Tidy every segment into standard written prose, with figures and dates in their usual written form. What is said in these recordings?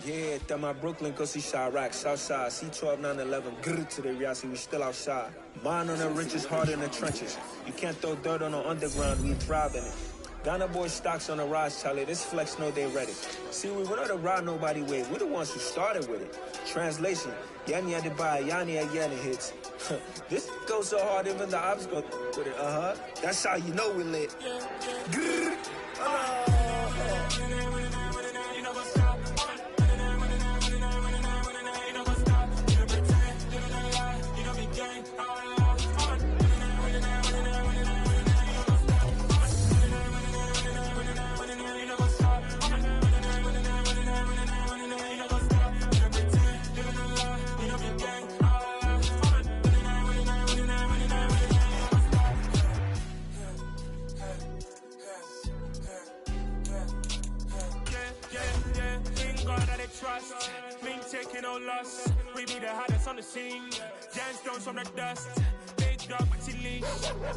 Yeah, that my Brooklyn, cause he shot rock, Southside, C12, 911, grr to the Riasi, we still outside. Mine on the richest, heart in the trenches. You can't throw dirt on the underground, we thrive in it. Ghana boy stocks on the rise, Charlie, this flex know they ready. See, we not to ride nobody with, we're the ones who started with it. Translation, Yani had to buy, Yani again hits. This goes so hard, even the ops go with it, That's how you know we lit. Grr, trust, me taking no loss. We be the hottest on the scene. Gemstones from the dust. Big dog, but she leash.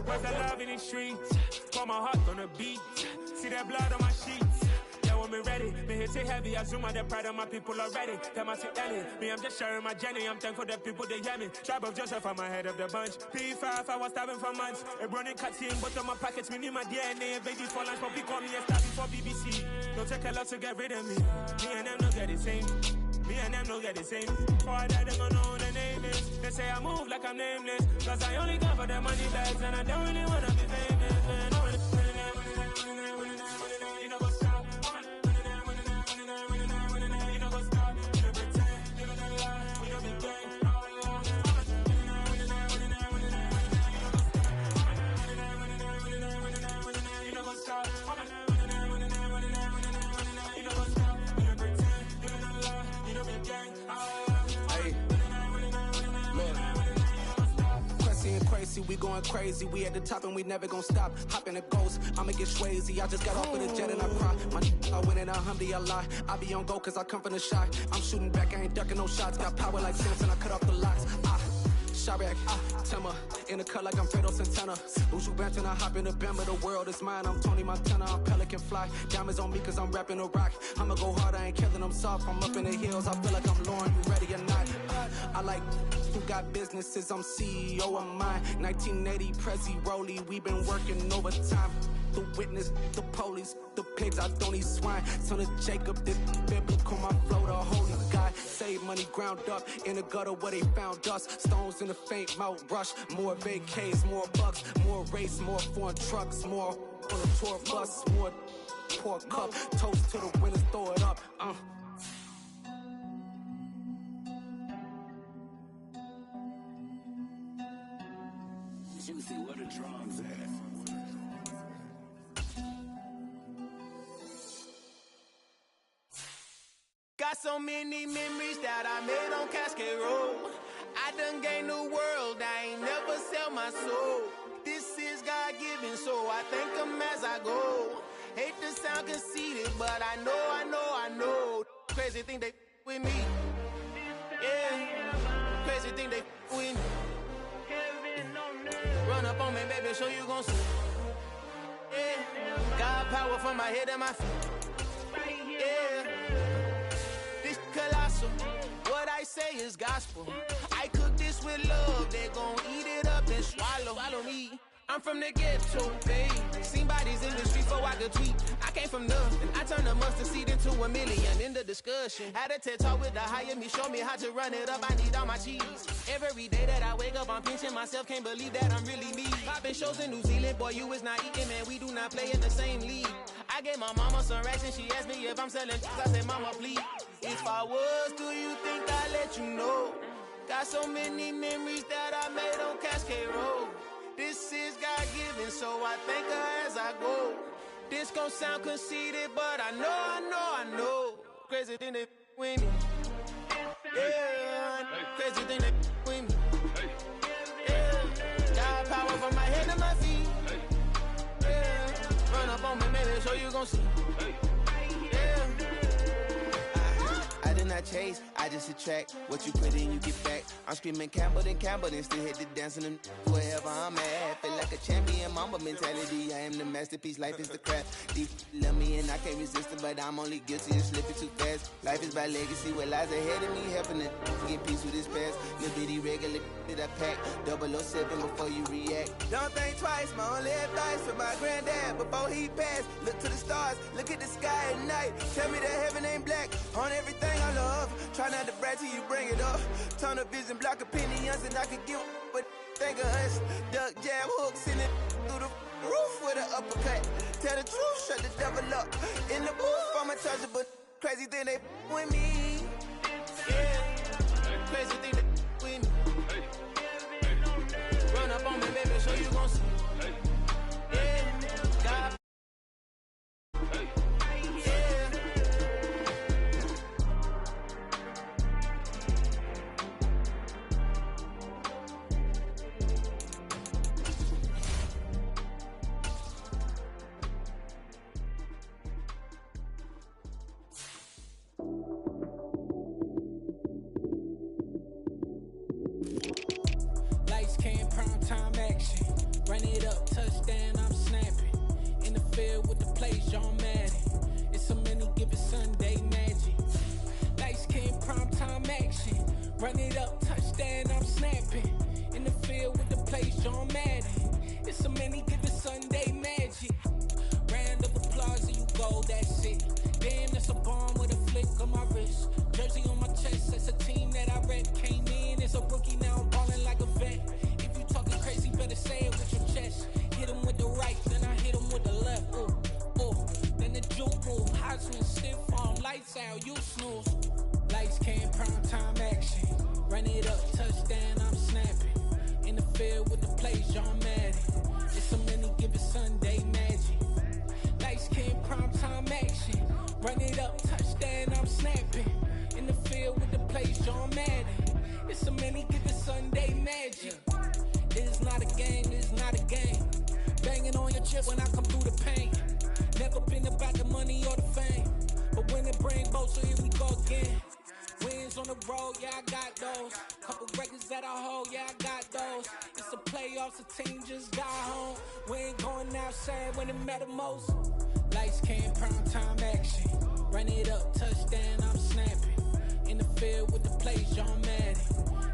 Where's the love in the streets? Pour my heart on the beat. See that blood on my sheets. Yeah, when me ready, me hit it heavy. I zoom out the pride of my people already. Tell my sit Ellie, me I'm just sharing my journey. I'm thankful that people they hear me. Tribe of Joseph, I'm ahead of the bunch. P5, I was starving for months. A running cutscene, but on my pockets, me need my DNA. Babies for lunch, but we call me a star before BBC. Don't take a lot to get rid of me. Me and them don't get the same. Me and them don't get the same. Boy, that them gonna know what the name is. They say I move like I'm nameless. Cause I only come for the money bags and I don't really wanna be famous, man. You know what's up? You know what's up? You know pretend, you know the lie, you know be gang. You know what's up? We going crazy, we at the top and we never gonna stop. Hop in a ghost, I'ma get crazy. I just got off with a jet and I cry. I win in a Humvee, I lie. I be on go cause I come from the shot. I'm shooting back, I ain't ducking no shots. Got power like Samson, I cut off the locks. Sharek, Timmer, in the cut like I'm Fredo Santana. Uju Banton, I hop in the Bama, the world is mine. I'm Tony Montana, I'm Pelican Fly. Diamonds on me cause I'm rapping a rock. I'ma go hard, I ain't killing them soft. I'm up in the hills, I feel like I'm Lauren, you ready or not? I like who got businesses, I'm CEO of mine. 1980, Prezi Rolly, we been working overtime. The witness, the police, the pigs, I don't eat swine. Son of Jacob, this biblical, my flow, the holy God. Save money ground up in the gutter where they found us. Stones in the faint mouth rush. More vacays, more bucks, more race, more foreign trucks, more on the tour bus, more pour cup. Toast to the winners, throw it up. Juicy, where the drums at? Got so many memories that I made on Cascade Road. I done gained the world, I ain't never sell my soul. This is God-given, so I thank him as I go. Hate to sound conceited, but I know. Crazy thing they with me. Yeah, crazy thing they with me. Run up on me, baby, show you gon' see. Yeah, God power from my head and my feet. Yeah, this colossal. What I say is gospel. I cook this with love. They gon' eat it up and swallow me. I'm from the ghetto, babe. Seen bodies in the street before I could tweet. I came from nothing. I turned a mustard seed into $1 million in the discussion. Had a TED talk with the higher me, show me how to run it up. I need all my cheese. Every day that I wake up, I'm pinching myself. Can't believe that I'm really me. Popping shows in New Zealand, boy, you is not eating, man. We do not play in the same league. I gave my mama some racks and she asked me if I'm selling. I said, mama, please. If I was, do you think I'd let you know? Got so many memories that I made on Cascade Road. This is God-given, so I thank her as I go. This gon' sound conceited, but I know. Crazy thing they with me. Yeah, crazy thing they with me. Yeah, got power from my head to my feet. Yeah, run up on me, maybe so you gon' see. Yeah. I did not chase, I just attract. What you put in, you get back. I'm screaming Campbell, then still hit the dancing and wherever I'm at. Feel like A champion mamba mentality. I am the masterpiece, life is the craft. Deep love me and I can't resist it, but I'm only guilty of slipping too fast. Life is by legacy, what lies ahead of me, helping to get peace with this past. Little bitty regular that I pack, 007 before you react. Don't think twice, my only advice for my granddad before he passed. Look to the stars, look at the sky at night. Tell me that heaven ain't black on everything I love. Try not to brag till you bring it up. Turn a vision, block opinions, and I could give but think of us. Duck, jab, hooks in it through the roof with an uppercut. Tell the truth, shut the devil up. In the booth, I'm untouchable. Crazy thing they with me. Yeah, crazy thing they with me. Run up on me, baby, so you gon' see. Yeah, God. Lights came, prime time action. Run it up, touchdown, I'm snapping. In the field with the plays, John Madden. It's a many given Sunday magic. Lights came, prime time action. Run it up, touchdown, I'm snapping. In the field with the plays, John Madden. It's a many given Sunday magic. Round of applause and you go, that's it. Damn, that's a bomb with a flick on my wrist. Jersey on my chest, that's a team that I rep. Came in as a rookie, now I'm ballin' like a vet. If you talking crazy, better say it with your chest. Hit him with the right, then I hit him with the left. Ooh, ooh, then the juke move. Heisman stiff arm, lights out, you snooze. Lights came, prime time action. Run it up, touchdown, I'm snapping. In the field with the plays, John Madden. It's a many given Sunday magic. Lights came, prime time action. Run it up, touchdown, I'm snapping. In the field with the plays, John Madden. It's a many given Sunday magic. This is not a game, this is not a game. Banging on your chest when I come through the pain. Never been about the money or the fame. But when it bring both, so here we go again. Wins on the road, yeah, I got those. Couple records that I hold, yeah, I got those. It's the playoffs, the team just got home. We ain't going outside when it matter most. Lights came, prime time action. Run it up, touchdown, I'm snapping. In the field with the plays, John Madden.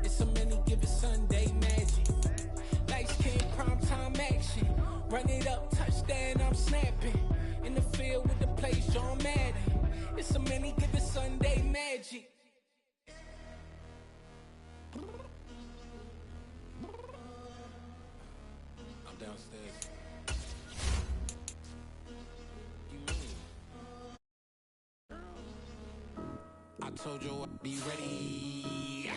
It's a many given Sunday magic. Lights came, prime time action. Run it up, touchdown, I'm snapping. In the field with the plays, John Madden. It's a many given Sunday magic. I'm downstairs. I told you I'd be ready.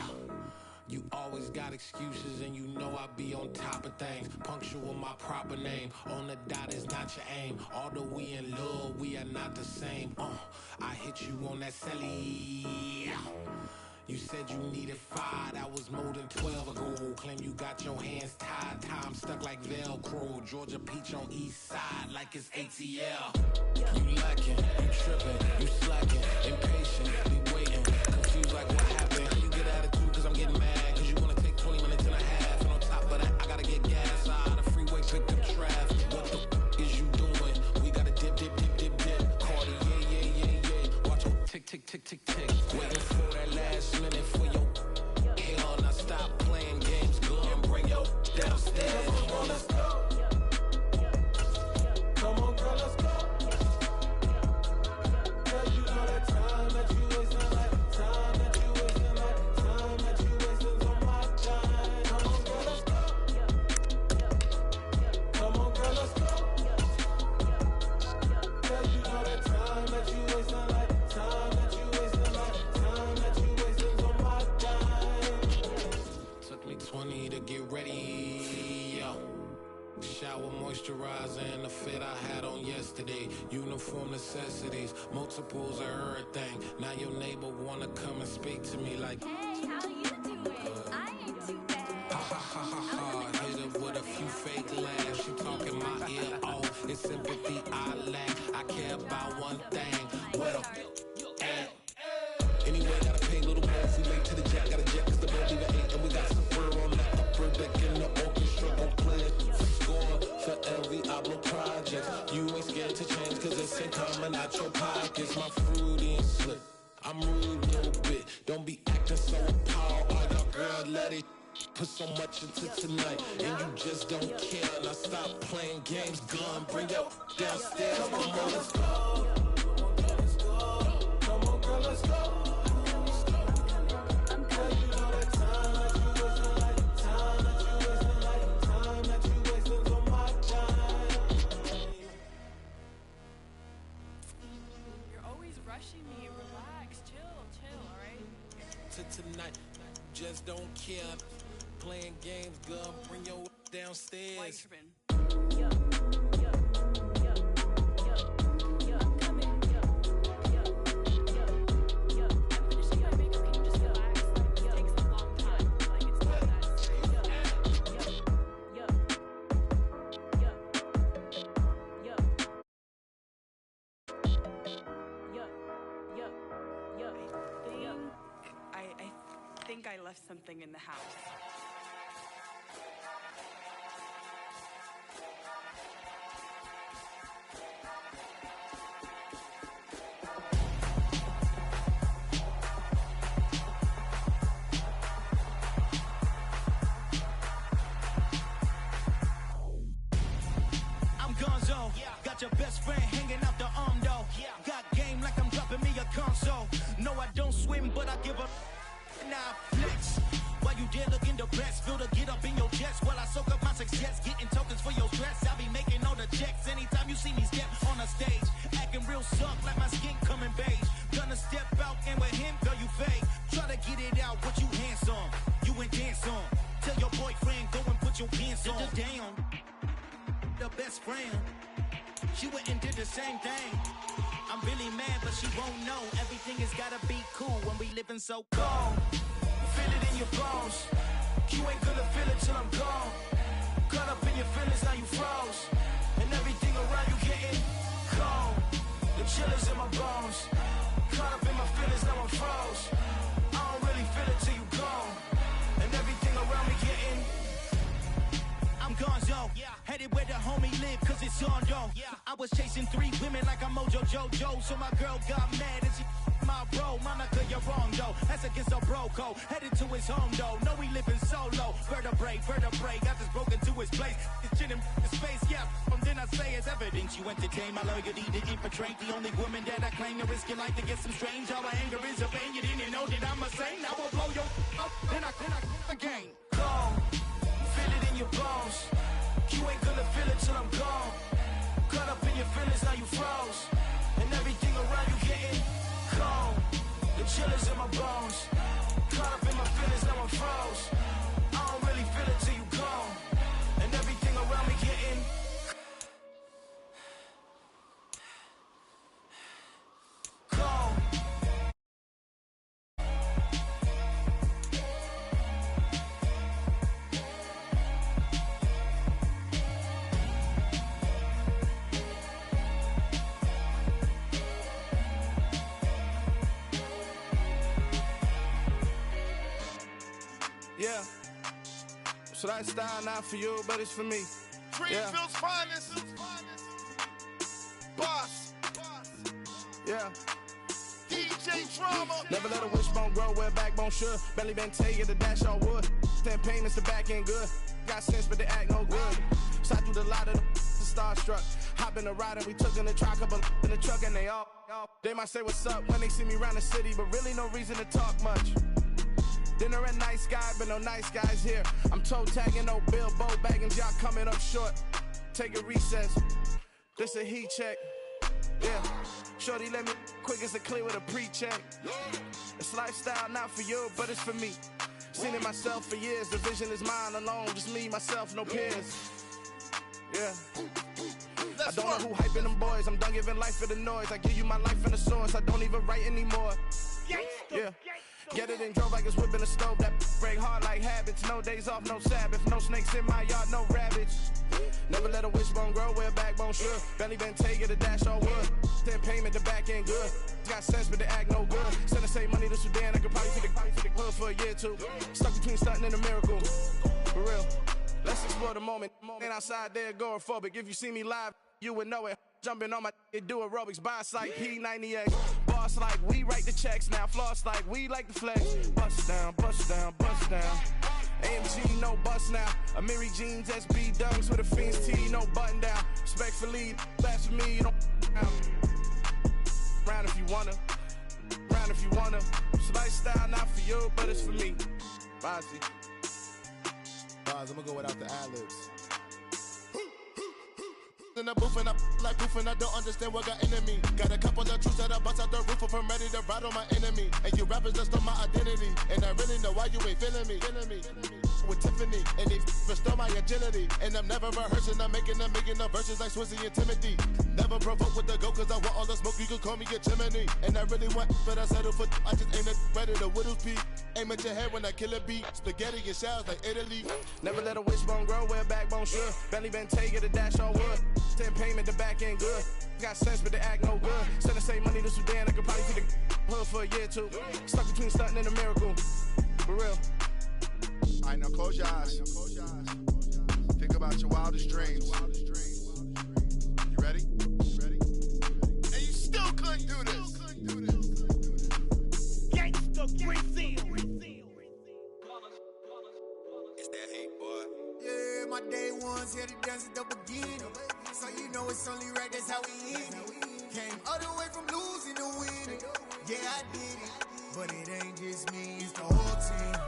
You always got excuses and you know I be on top of things. Punctual my proper name. On the dot is not your aim. Although we in love, we are not the same. I hit you on that celly. You said you needed 5, that was more than 12 ago. Claim you got your hands tied, time stuck like Velcro. Georgia peach on east side like it's ATL. You lacking, you tripping, you slacking, impatient, be waiting, confused like what happened. You get attitude cause I'm getting mad, cause you wanna take 20 minutes and a half. And on top of that, I gotta get gas out of the freeway, pick up traffic. What the is you doing? We gotta dip, dip, dip, dip, dip. Cardi, yeah. Watch your tick, tick, tick, tick, tick. Waiting for that last minute for your hell. Now stop playing games, go and bring your downstairs. Come on, let's go. Come on, girl, let's go. Girl, you know that time that you wasting, like time that you wasting, like time that you wasting on my time. Come on, girl, let's go. Come on, girl, let's go. Girl, you know that time that you wasting, like time that you wasting, like time that you wasting on my time. Took me 20 to get ready, yo. Shower moisturizer and the fit I had on yesterday. Uniform necessities, multiples of everything. Now your neighbor wanna come and speak to me like, hey, how you doing? I ain't too bad. ha ha ha ha ha. Hit her with a few fake laughs. She talking my ear off. It's sympathy I lack. I care about one thing. What up? Anyway, gotta pay a little more if we late to the jet. Got a jet cause the boat leave at 8 and we got some fur on the upper deck in the orchestra. Gon' play it for score. Pablo projects. You ain't scared to change cause it's ain't coming out your pockets. My fruity and slick, I'm rude a little bit. Don't be acting so appalled. All y'all girl, let it put so much into tonight, and you just don't care. Now stop playing games, gun, bring your downstairs. Come on, girl, let's go. Come on, girl, let's go. Tonight, just don't care. Playing games, gun, bring your downstairs. I think I left something in the house. I'm Gonzo, got your best friend hanging out the arm though. Got game like I'm dropping me a console. No, I don't swim, but I give a now flex. While you there looking depressed, feel to get up in your chest while I soak up my success, getting tokens for your stress. I be making all the checks anytime you see me step on a stage, acting real suck like my skin coming beige. Gonna step out and with him, girl, you fake. Try to get it out, but you handsome, you ain't dance on. Tell your boyfriend go and put your pants on. Down, the best friend, she went and did the same thing. I'm really mad, but she won't know. Everything has gotta be cool when we living so cold. Feel it in your bones. You ain't gonna feel it till I'm gone. Caught up in your feelings, now you froze. And everything around you getting cold. The chill is in my bones. Caught up in my feelings, now I'm froze. I don't really feel it till you gone. And everything around me getting I'm Gonzo, headed where the homie live, cause it's on though. I was chasing 3 women like I'm Mojo Jojo, so my girl got mad and she my bro. Monica, you're wrong though, that's against a bro code. Headed to his home though, no we living solo. Vertebrae, got just broken to his place. It's shit in his face, then I say it's evidence you entertain my loyalty to infiltrate. The only woman that I claim to risk your life to get some strange. All my anger is a pain, you didn't know that I'm a saint. I will blow your up, then I again. Go. Feel it in your bones. You ain't gonna feel it till I'm gone. Caught up in your feelings, now you froze. And everything around you getting cold. The chill is in my bones. Caught up in my feelings, now I'm froze. I don't really feel it till you gone. And everything around me getting cold. Yeah, so that style not for you, but it's for me. Greenfield's finest. Boss. Yeah. DJ Drama. Never let a wishbone grow where backbone should. Belly been taking the dash all wood. 10 payments, the back end good. Got sense, but they act no good. Side through the lot of the starstruck. Hop in the ride and we took in the truck, couple in the truck and they all. They might say what's up when they see me around the city, but really no reason to talk much. Dinner at Nice Guy, but no nice guys here. I'm toe tagging, no Bilbo baggins, y'all coming up short. Take a recess. This a heat check. Yeah. Shorty let me quick as a clear with a pre-check. It's lifestyle not for you, but it's for me. Seen it myself for years. The vision is mine alone. Just me, myself, no peers. Yeah. I don't know who hyping them boys. I'm done giving life for the noise. I give you my life in the source. I don't even write anymore. Yeah. Get it and drove like it's whipping a stove. That break hard like habits. No days off, no Sabbath. No snakes in my yard, no rabbits. Never let a wishbone grow where backbone should. Belly been taking the dash all wood. 10 payment, the back end good. Got sense, but they act no good. Send the same money to Sudan. I could probably take the hood for a year or two. Stuck between stunting and a miracle. For real. Let's explore the moment. Ain't outside there agoraphobic. If you see me live, you would know it. Jumping on my do aerobics, boss like P90X. Boss like we write the checks now. Floss like we like the flex. Bust down, bust down, bust down. AMG, no bust now. Amiri jeans, SB dunks with a Fiends T, no button down. Respectfully, that's for me, you don't down. Round if you wanna, round if you wanna. It's lifestyle, not for you, but it's for me. Bozzy. Boz, I'm gonna go without the ad-libs. In the booth and I like proof and I don't understand what got into me. Got a couple of truths that I bust out the roof if I'm ready to ride on my enemy. And you rappers just stole my identity. And I really know why you ain't feeling me. With Tiffany, and they restore my agility. And I'm never rehearsing, I'm making up verses like Swizzy and Timothy. Never provoke with the go, cause I want all the smoke, you can call me a chimney. And I really want, but I settle for, I just ain't ready to Whittles Peak. Aim at your head when I kill a beat. Spaghetti and shells like Italy. Never let a wishbone grow where a backbone should. Belly been take it, a dash on wood. 10 payment, the back end good. Got sense, but the act no good. Send the same money to Sudan, I could probably see the hood for a year or two. Stuck between stunting and a miracle. For real. Alright, now close your eyes. Think about your wildest dreams. You ready? And you still couldn't do this. Gangsta Brazil. It's that hate, boy. Yeah, my day ones here to dance at the beginning. So you know it's only right, that's how we end it. Came all the way from losing to winning. Yeah, I did it. But it ain't just me, it's the whole team.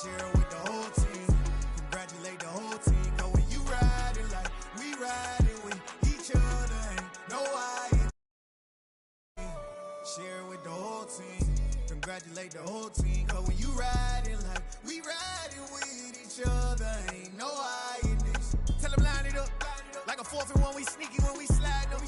Share with the whole team. Congratulate the whole team. Cause when you riding like we riding with each other, ain't no I. Share with the whole team. Congratulate the whole team. Cause when you riding like we riding with each other, ain't no I in this. Tell them line it up. Like a 4th and 1, we sneaky when we slide them.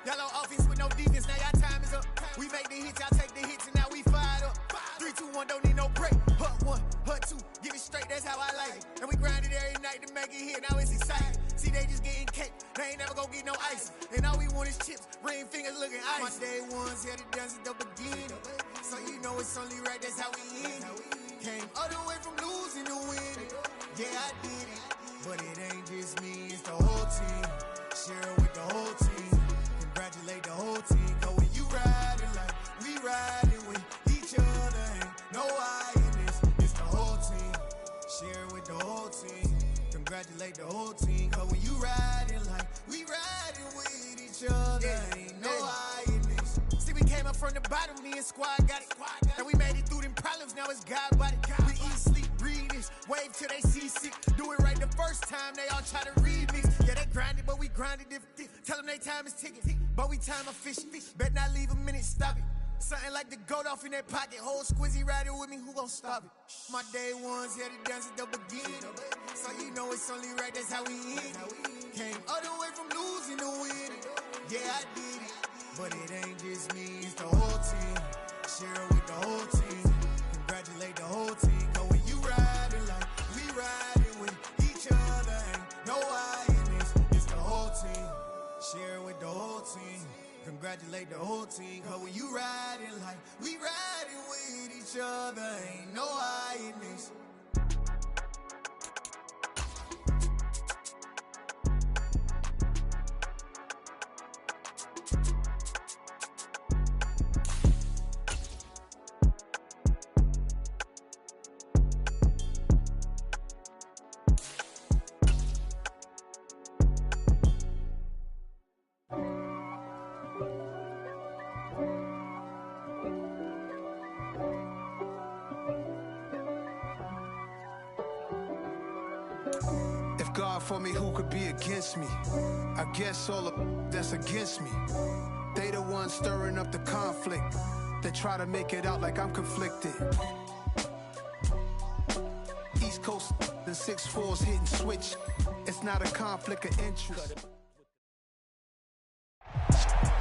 Y'all on offense with no defense, now y'all time is up. We make the hits, y'all take the hits, and now we fired up. 3, 2, 1, don't need no break. Hut 1, hut 2, give it straight, that's how I like it. And we grind it every night to make it hit, now it's exciting. See, they just getting cake, they ain't never gonna get no ice. And all we want is chips, ring fingers looking ice. My day ones here to dance at the beginning. So you know it's only right, that's how we end it. Came all the way from losing to winning. Yeah, I did it. But it ain't just me, it's the whole team. Share with the whole team. Congratulate the whole team. Cause when you riding like we riding with each other, ain't no I in this. It's the whole team. Share with the whole team. Congratulate the whole team. Cause when you riding like we riding with each other, ain't no I in this. See, we came up from the bottom, me and squad got it. And we made it through them problems, now it's God body. We eat, sleep, breathe this. Wave till they seasick. Do it right the first time, they all try to remix. Yeah, they grinded, but we grinded different. Tell them they time is ticking, but we time efficient. Bet not leave a minute, stop it. Something like the goat off in that pocket. Whole squizzy riding with me, who gon' stop it? My day ones here to dance at the beginning. So you know it's only right, that's how we end it. Came all the way from losing to winning. Yeah, I did it. But it ain't just me, it's the whole team. Share with the whole team. Congratulate the whole team. Cause when you riding like we riding with each other, ain't no I in this. It's the whole team. Share with the whole team. Congratulate the whole team. Cause when you riding like we riding with each other, ain't no I in this. If God for me, who could be against me? I guess all of that's against me. They the ones stirring up the conflict. They try to make it out like I'm conflicted. East Coast and 6'4's hitting switch. It's not a conflict of interest.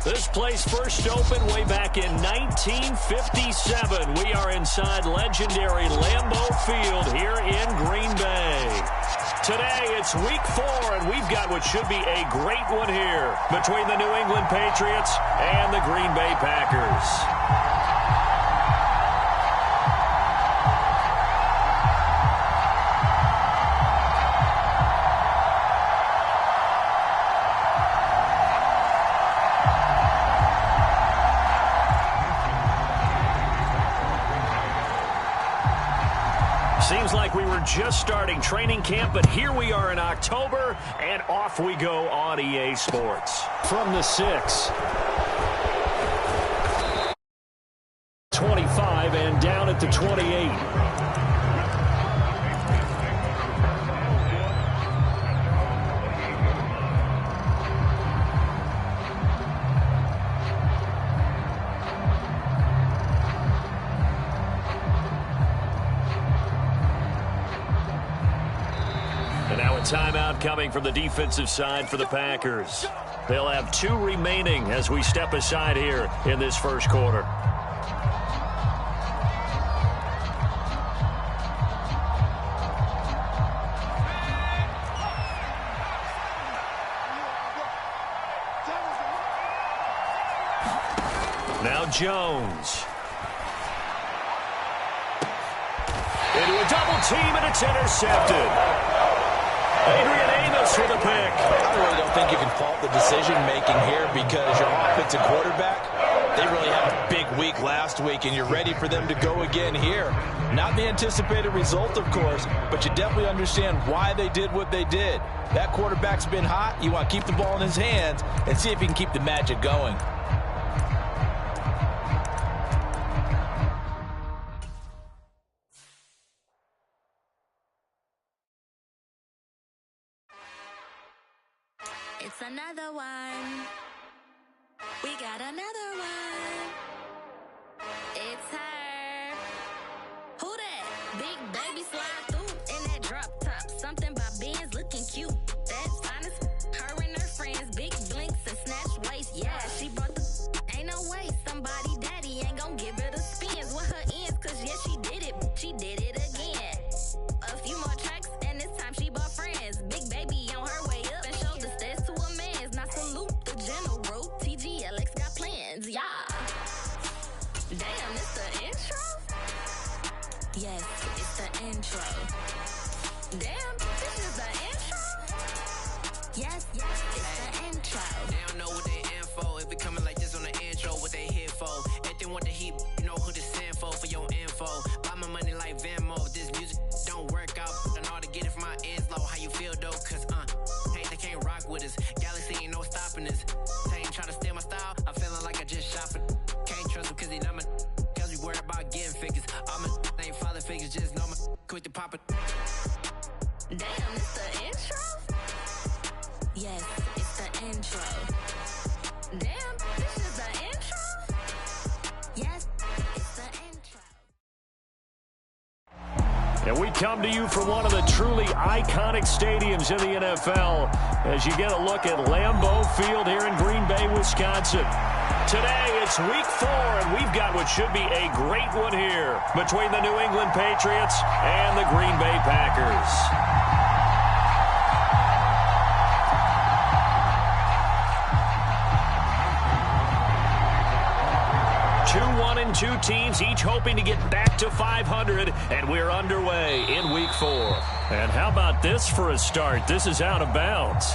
This place first opened way back in 1957. We are inside legendary Lambeau Field here in Green Bay. Today, it's week 4, and we've got what should be a great one here between the New England Patriots and the Green Bay Packers. Seems like we were just starting training camp, but here we are in October, and off we go on EA Sports. From the 6. 25 and down at the 28. Timeout coming from the defensive side for the Packers. They'll have 2 remaining as we step aside here in this first quarter. Now Jones. Into a double team, and it's intercepted. Adrian Amos for the pick. I really don't think you can fault the decision-making here because your offensive quarterback, they really had a big week last week, and you're ready for them to go again here. Not the anticipated result, of course, but you definitely understand why they did what they did. That quarterback's been hot. You want to keep the ball in his hands and see if he can keep the magic going. It's another one. We got another one. It's her. Who that? Big baby slide through in that drop top. Something by Benz looking cute. That's honest. Her and her friends, big blinks and snatch waist. Yeah, she brought the ain't no way. Somebody daddy ain't gon' give her the spins with her ends. Cause yeah, she did it. She did it again. A few more tracks and this time she bought friends. Big baby on her way up and showed the stairs to a man's. Now salute the general. TGLX got plans, yeah. Damn, it's the intro? Yes, it's the intro. Damn, this is the intro? Yes, it's the intro. They don't know what they in for. If it coming like this on the intro, what they here for? If they want the heat, you know who to send for your info. Buy my money like Venmo. If this music don't work out, and all to get it from my ends low. How you feel though? Cause hey, they can't rock with us. Galaxy ain't no stopping us. They ain't trying to steal my style. I'm feeling like I just shot for. Can't trust them cause they not my. Cause we worried about getting figures. All my ain't father figures, just know my quick to pop it. Damn, it's the intro? Yes, it's the intro. Damn, this is the intro? Yes, it's the intro. And we come to you from one of the truly iconic stadiums in the NFL as you get a look at Lambeau Field here in Green Bay, Wisconsin. Today, it's week 4, and we've got what should be a great one here between the New England Patriots and the Green Bay Packers. 2-1-2 teams, each hoping to get back to 500, and we're underway in week 4. And how about this for a start? This is out of bounds.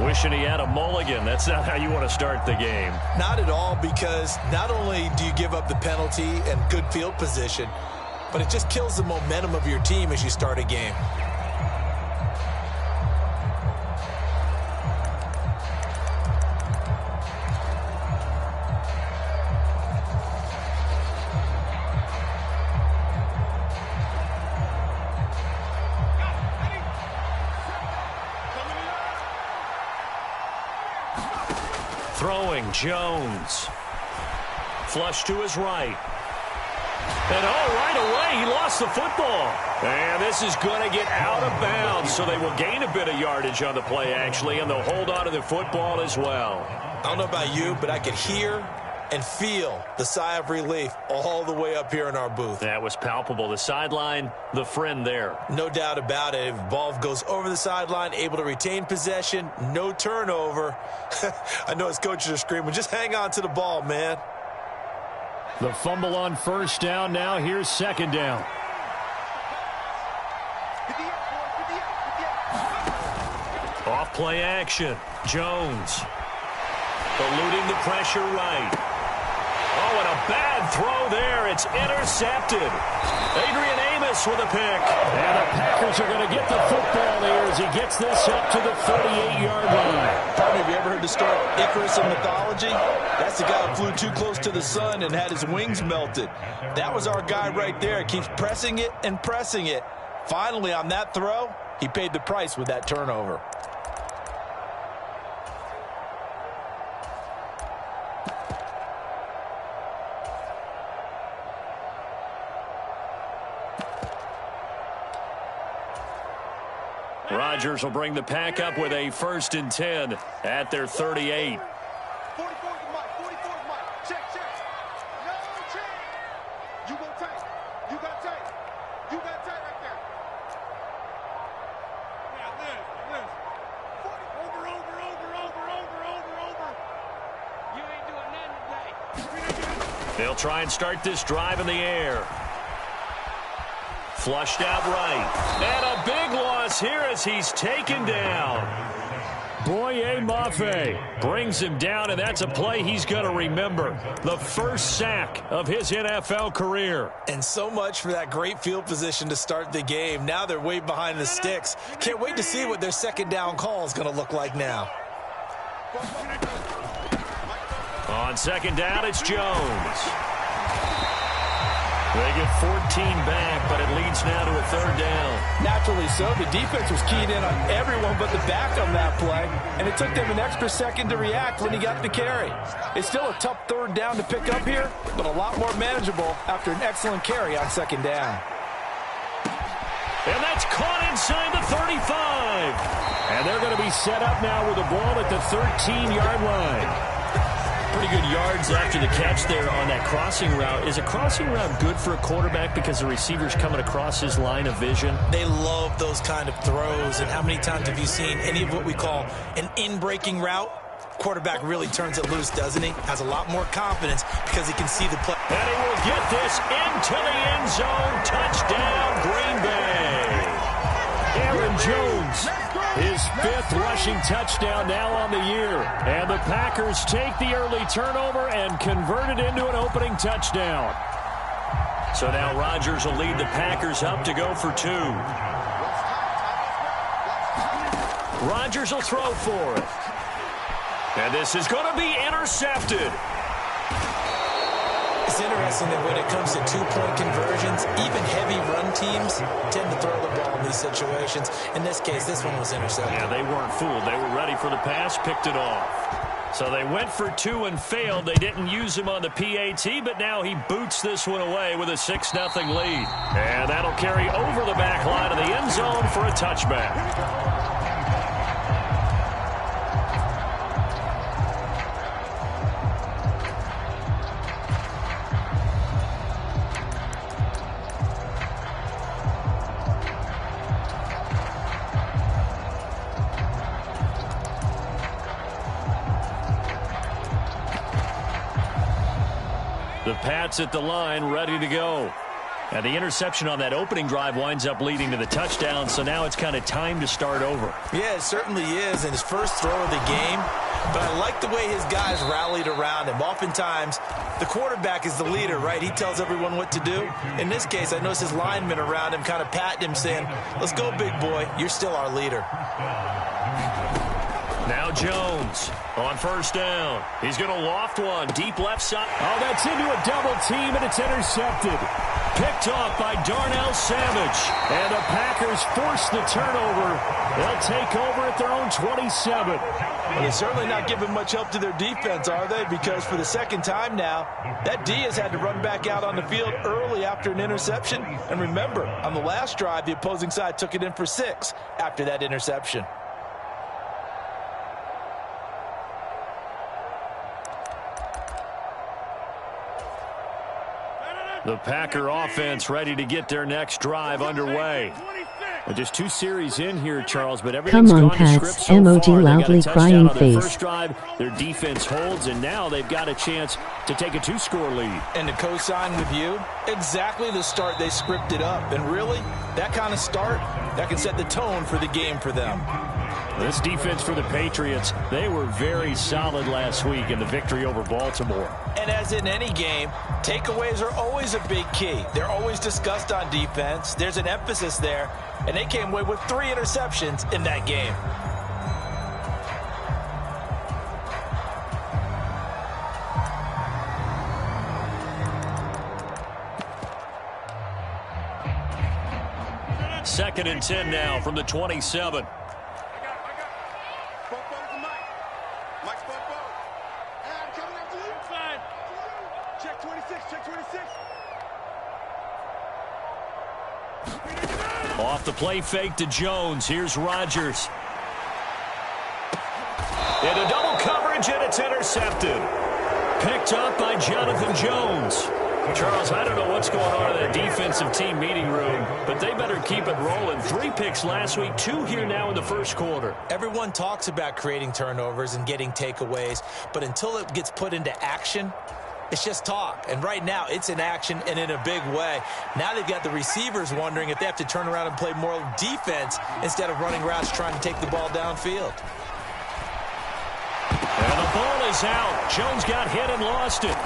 Wishing he had a mulligan. That's not how you want to start the game. Not at all, because not only do you give up the penalty and good field position, but it just kills the momentum of your team as you start a game. Throwing, Jones. Flush to his right. And right away, he lost the football. And this is going to get out of bounds, so they will gain a bit of yardage on the play, actually, and they'll hold on to the football as well. I don't know about you, but I could hear and feel the sigh of relief all the way up here in our booth. That was palpable. The sideline, the friend there. No doubt about it. If ball goes over the sideline, able to retain possession, no turnover. I know his coaches are screaming, just hang on to the ball, man. The fumble on first down. Now here's second down. Off play action. Jones eluding the pressure right. Oh, and a bad throw there. It's intercepted. Adrian Amos with a pick. And the Packers are going to get the football there as he gets this up to the 38-yard line. Have you ever heard the story of Icarus in mythology? That's the guy who flew too close to the sun and had his wings melted. That was our guy right there. Keeps pressing it and pressing it. Finally, on that throw, he paid the price with that turnover. Rodgers will bring the Pack up with a 1st and 10 at their 38. 44 is Mike. 44 is Mike. Check. No check. You go tight. You got tight. You got tight right there. Yeah, this. 40. Over. You ain't doing nothing today. They'll try and start this drive in the air. Flushed out right. And a big loss here as he's taken down. Boye Mafe brings him down, and that's a play he's going to remember. The first sack of his NFL career. And so much for that great field position to start the game. Now they're way behind the sticks. Can't wait to see what their second down call is going to look like now. On second down, it's Jones. They get 14 back, but it leads now to a 3rd down. Naturally so. The defense was keyed in on everyone but the back on that play, and it took them an extra second to react when he got the carry. It's still a tough 3rd down to pick up here, but a lot more manageable after an excellent carry on second down. And that's caught inside the 35. And they're going to be set up now with the ball at the 13-yard line. Pretty good yards after the catch there on that crossing route. Is a crossing route good for a quarterback because the receiver's coming across his line of vision? They love those kind of throws. And how many times have you seen any of what we call an in-breaking route? Quarterback really turns it loose, doesn't he? Has a lot more confidence because he can see the play. And he will get this into the end zone. Touchdown, Green Bay. Aaron Jones, his 5th rushing touchdown now on the year. And the Packers take the early turnover and convert it into an opening touchdown. So now Rodgers will lead the Packers up to go for 2. Rodgers will throw for it. And this is going to be intercepted. It's interesting that when it comes to 2-point conversions, even heavy run teams tend to throw the ball in these situations. In this case, this one was intercepted. Yeah, they weren't fooled. They were ready for the pass, picked it off. So they went for 2 and failed. They didn't use him on the PAT, but now he boots this one away with a 6-0 lead. And that'll carry over the back line of the end zone for a touchback. The Pats at the line, ready to go. And the interception on that opening drive winds up leading to the touchdown, so now it's kind of time to start over. Yeah, it certainly is, and his first throw of the game. But I like the way his guys rallied around him. Oftentimes, the quarterback is the leader, right? He tells everyone what to do. In this case, I noticed his linemen around him kind of patting him, saying, "Let's go, big boy. You're still our leader." Now Jones on first down. He's going to loft one deep left side. Oh, that's into a double team, and it's intercepted. Picked off by Darnell Savage. And the Packers force the turnover. They'll take over at their own 27. Well, they're certainly not giving much help to their defense, are they? Because for the second time now, that D has had to run back out on the field early after an interception. And remember, on the last drive, the opposing side took it in for 6 after that interception. The Packer offense ready to get their next drive underway. Well, just 2 series in here, Charles, but everything's Come on, gone to script Pats, so emoji far. loudly They got a crying touchdown on their face. first drive. Their defense holds, and now they've got a chance to take a 2-score lead. And to co-sign with you, exactly the start they scripted up. And really, that kind of start, that can set the tone for the game for them. This defense for the Patriots, they were very solid last week in the victory over Baltimore. And as in any game, takeaways are always a big key. They're always discussed on defense. There's an emphasis there, and they came away with 3 interceptions in that game. Second and 10 now from the 27. Off the play fake to Jones. Here's Rodgers. Into double coverage, and it's intercepted. Picked up by Jonathan Jones. Charles, I don't know what's going on in that defensive team meeting room, but they better keep it rolling. 3 picks last week, 2 here now in the first quarter. Everyone talks about creating turnovers and getting takeaways, but until it gets put into action, it's just talk. And right now, it's in action and in a big way. Now they've got the receivers wondering if they have to turn around and play more defense instead of running routes trying to take the ball downfield. And the ball is out. Jones got hit and lost it.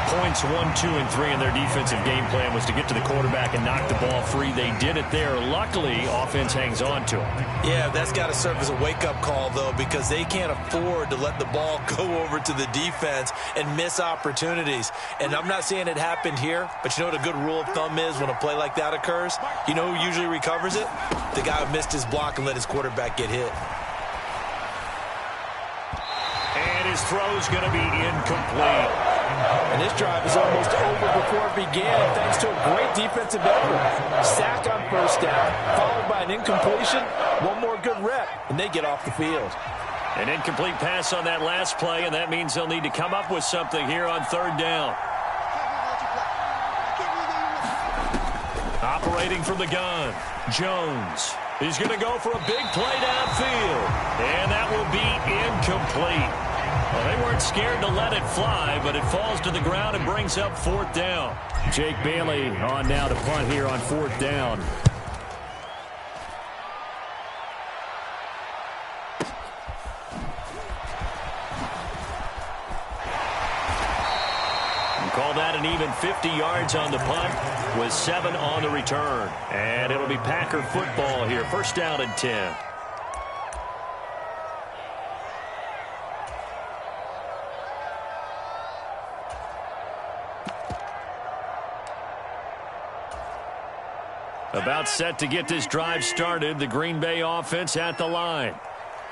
Points 1, 2, and 3 in their defensive game plan was to get to the quarterback and knock the ball free. They did it there. Luckily, offense hangs on to him. Yeah, that's got to serve as a wake-up call, though, because they can't afford to let the ball go over to the defense and miss opportunities. And I'm not saying it happened here, but you know what a good rule of thumb is when a play like that occurs? You know who usually recovers it? The guy who missed his block and let his quarterback get hit. And his throw's going to be incomplete. And this drive is almost over before it began, thanks to a great defensive effort. Sack on first down, followed by an incompletion, one more good rep, and they get off the field. An incomplete pass on that last play, and that means they'll need to come up with something here on 3rd down. Operating from the gun, Jones. He's going to go for a big play downfield, and that will be incomplete. Well, they weren't scared to let it fly, but it falls to the ground and brings up 4th down. Jake Bailey on now to punt here on 4th down. Call that an even 50 yards on the punt with 7 on the return. And it'll be Packer football here. 1st down and 10. About set to get this drive started. The Green Bay offense at the line.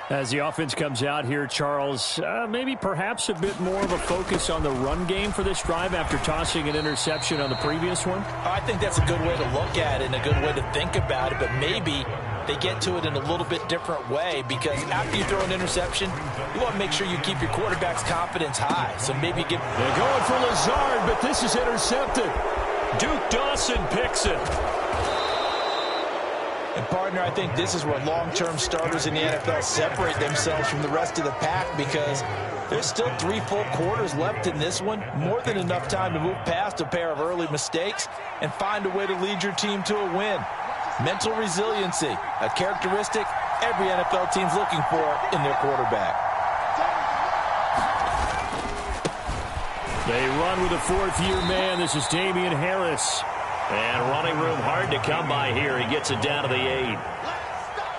As the offense comes out here, Charles, maybe perhaps a bit more of a focus on the run game for this drive after tossing an interception on the previous one? I think that's a good way to look at it and a good way to think about it, but maybe they get to it in a little bit different way because after you throw an interception, you want to make sure you keep your quarterback's confidence high. So maybe give... They're going for Lazard, but this is intercepted. Duke Dawson picks it. And, partner, I think this is where long-term starters in the NFL separate themselves from the rest of the pack because there's still 3 full quarters left in this one. More than enough time to move past a pair of early mistakes and find a way to lead your team to a win. Mental resiliency, a characteristic every NFL team's looking for in their quarterback. They run with a 4th-year man. This is Damian Harris. And running room hard to come by here. He gets it down to the 8.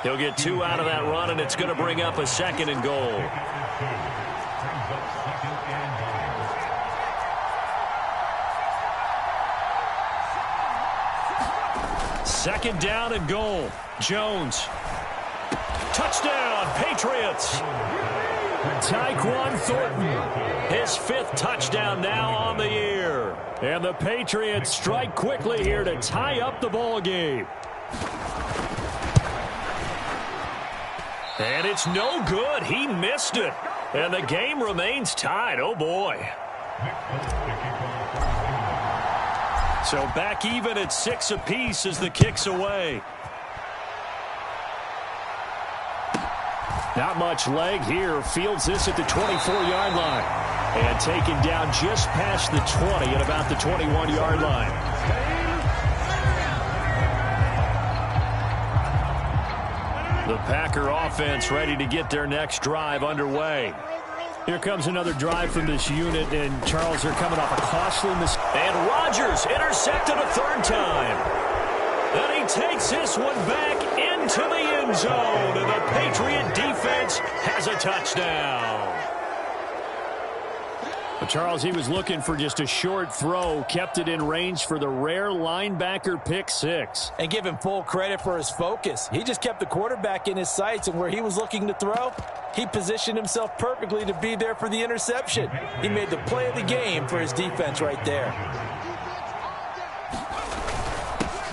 He'll get 2 out of that run, and it's going to bring up a 2nd and goal. Second down and goal. Jones. Touchdown, Patriots. Tyquan Thornton, his 5th touchdown now on the year. And the Patriots strike quickly here to tie up the ball game. And it's no good. He missed it. And the game remains tied. Oh, boy. So back even at 6 apiece as the kick's away. Not much leg here. Fields this at the 24-yard line. And taken down just past the 20 at about the 21-yard line. The Packer offense ready to get their next drive underway. Here comes another drive from this unit, and Charles, they're coming off a costly mistake. And Rodgers intercepted a third time. And he takes this one back into the end zone, and the Patriot defense has a touchdown. But Charles, he was looking for just a short throw, kept it in range for the rare linebacker pick six. And give him full credit for his focus. He just kept the quarterback in his sights, and where he was looking to throw, he positioned himself perfectly to be there for the interception. He made the play of the game for his defense right there.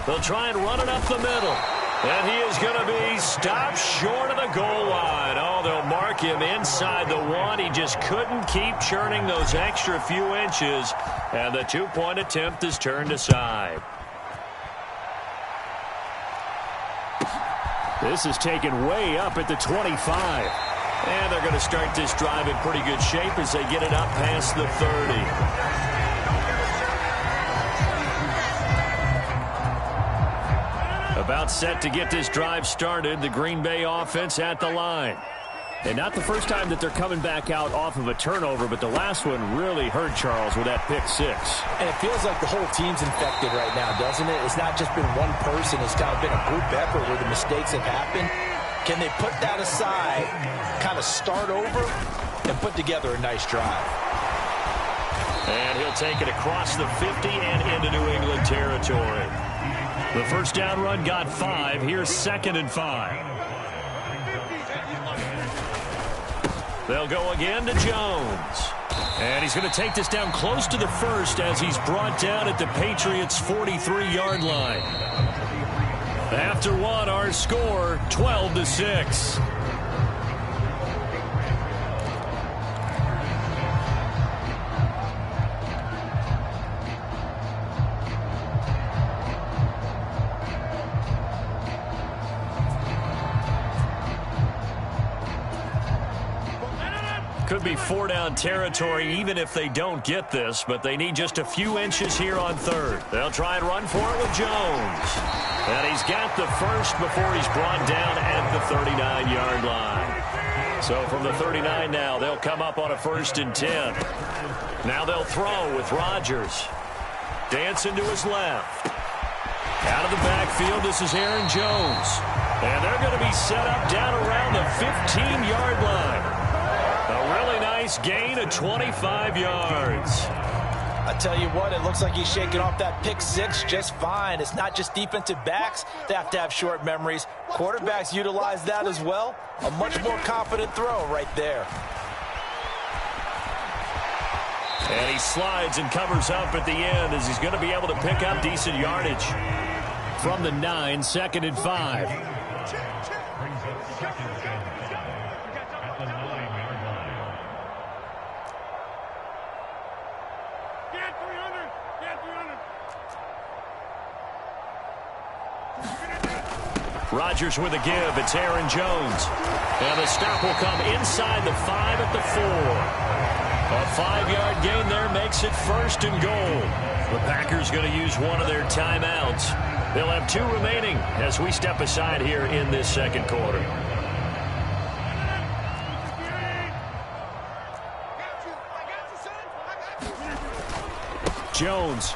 They'll try and run it up the middle. And he is going to be stopped short of the goal line. Oh, they'll mark him inside the one. He just couldn't keep churning those extra few inches. And the two-point attempt is turned aside. This is taken way up at the 25. And they're going to start this drive in pretty good shape as they get it up past the 30. About set to get this drive started. The Green Bay offense at the line. And not the first time that they're coming back out off of a turnover, but the last one really hurt Charles with that pick six. And it feels like the whole team's infected right now, doesn't it? It's not just been one person. It's kind of been a group effort where the mistakes have happened. Can they put that aside, kind of start over, and put together a nice drive? And he'll take it across the 50 and into New England territory. The first down run got 5. Here's 2nd and 5. They'll go again to Jones. And he's going to take this down close to the first as he's brought down at the Patriots' 43-yard line. After one, our score, 12-6. Could be 4-down territory even if they don't get this, but they need just a few inches here on 3rd. They'll try and run for it with Jones. And he's got the first before he's brought down at the 39-yard line. So from the 39 now, they'll come up on a 1st and 10. Now they'll throw with Rodgers. Dancing to his left. Out of the backfield, this is Aaron Jones. And they're going to be set up down around the 15-yard line. A really nice gain of 25 yards. I tell you what, it looks like he's shaking off that pick six just fine. It's not just defensive backs. They have to have short memories. Quarterbacks utilize that as well. A much more confident throw right there. And he slides and covers up at the end as he's going to be able to pick up decent yardage. From the 9, 2nd and 5. Rodgers with a give. It's Aaron Jones. And the stop will come inside the 5 at the 4. A 5-yard gain there makes it 1st and goal. The Packers going to use one of their timeouts. They'll have 2 remaining as we step aside here in this 2nd quarter. Jones.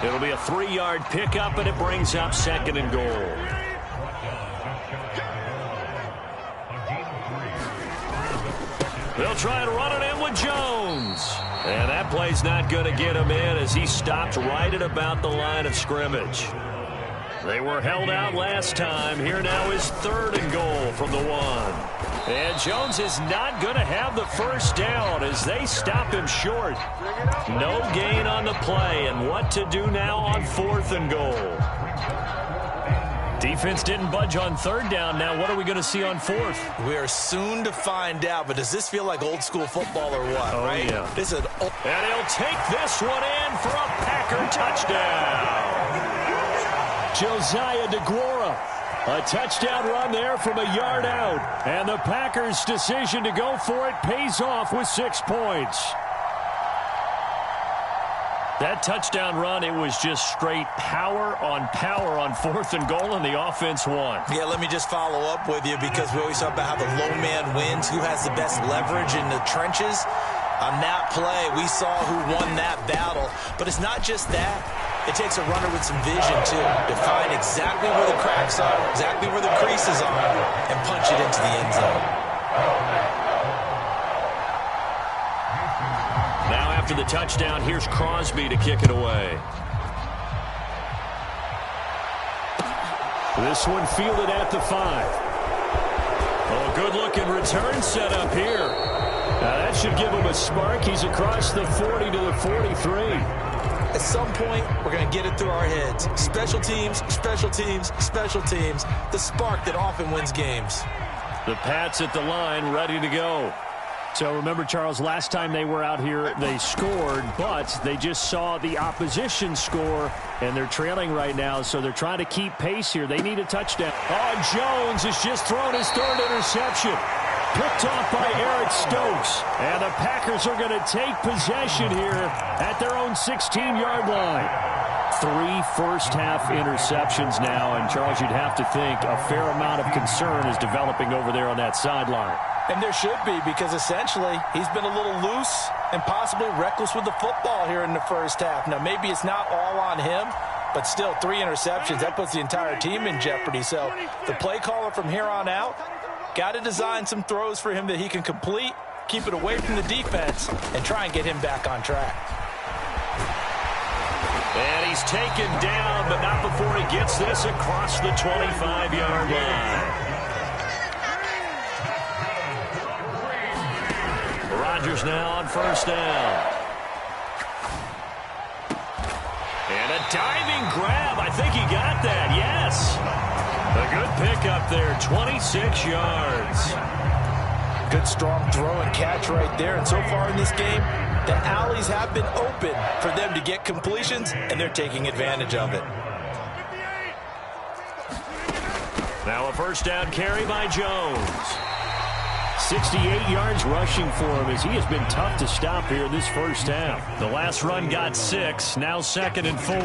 It'll be a 3-yard pickup, and it brings up 2nd and goal. They'll try and run it in with Jones. And that play's not going to get him in as he stopped right at about the line of scrimmage. They were held out last time. Here now is 3rd and goal from the 1. And Jones is not going to have the first down as they stop him short. No gain on the play, and what to do now on 4th and goal. Defense didn't budge on 3rd down. Now what are we going to see on 4th? We are soon to find out, but does this feel like old school football or what, right? Yeah. This is and he'll take this one in for a Packer touchdown. Josiah DeGuara. A touchdown run there from a yard out. And the Packers' decision to go for it pays off with 6 points. That touchdown run, it was just straight power on 4th and goal, and the offense won. Yeah, let me just follow up with you because we always talk about how the low man wins, who has the best leverage in the trenches. On that play, we saw who won that battle. But it's not just that. It takes a runner with some vision, too, to find exactly where the cracks are, exactly where the creases are, and punch it into the end zone. Now after the touchdown, here's Crosby to kick it away. This one fielded at the 5. Oh, good-looking return set up here. Now that should give him a spark. He's across the 40 to the 43. At some point, we're going to get it through our heads. Special teams, special teams, special teams. The spark that often wins games. The Pats at the line, ready to go. So remember, Charles, last time they were out here, they scored, but they just saw the opposition score, and they're trailing right now, so they're trying to keep pace here. They need a touchdown. Oh, Jones has just thrown his 3rd interception. Picked off by Eric Stokes. And the Packers are going to take possession here at their own 16-yard line. 3 first-half interceptions now, and Charles, you'd have to think a fair amount of concern is developing over there on that sideline. And there should be, because essentially he's been a little loose and possibly reckless with the football here in the first half. Now, maybe it's not all on him, but still 3 interceptions. That puts the entire team in jeopardy. So the play caller from here on out got to design some throws for him that he can complete, keep it away from the defense, and try and get him back on track. And he's taken down, but not before he gets this across the 25-yard line. Rodgers now on first down. And a diving grab. I think he got that. Yes. A good pickup there. 26 yards. Good strong throw and catch right there. And so far in this game, the alleys have been open for them to get completions, and they're taking advantage of it. Now a first down carry by Jones. 68 yards rushing for him as he has been tough to stop here this first half. The last run got 6, now 2nd and 4.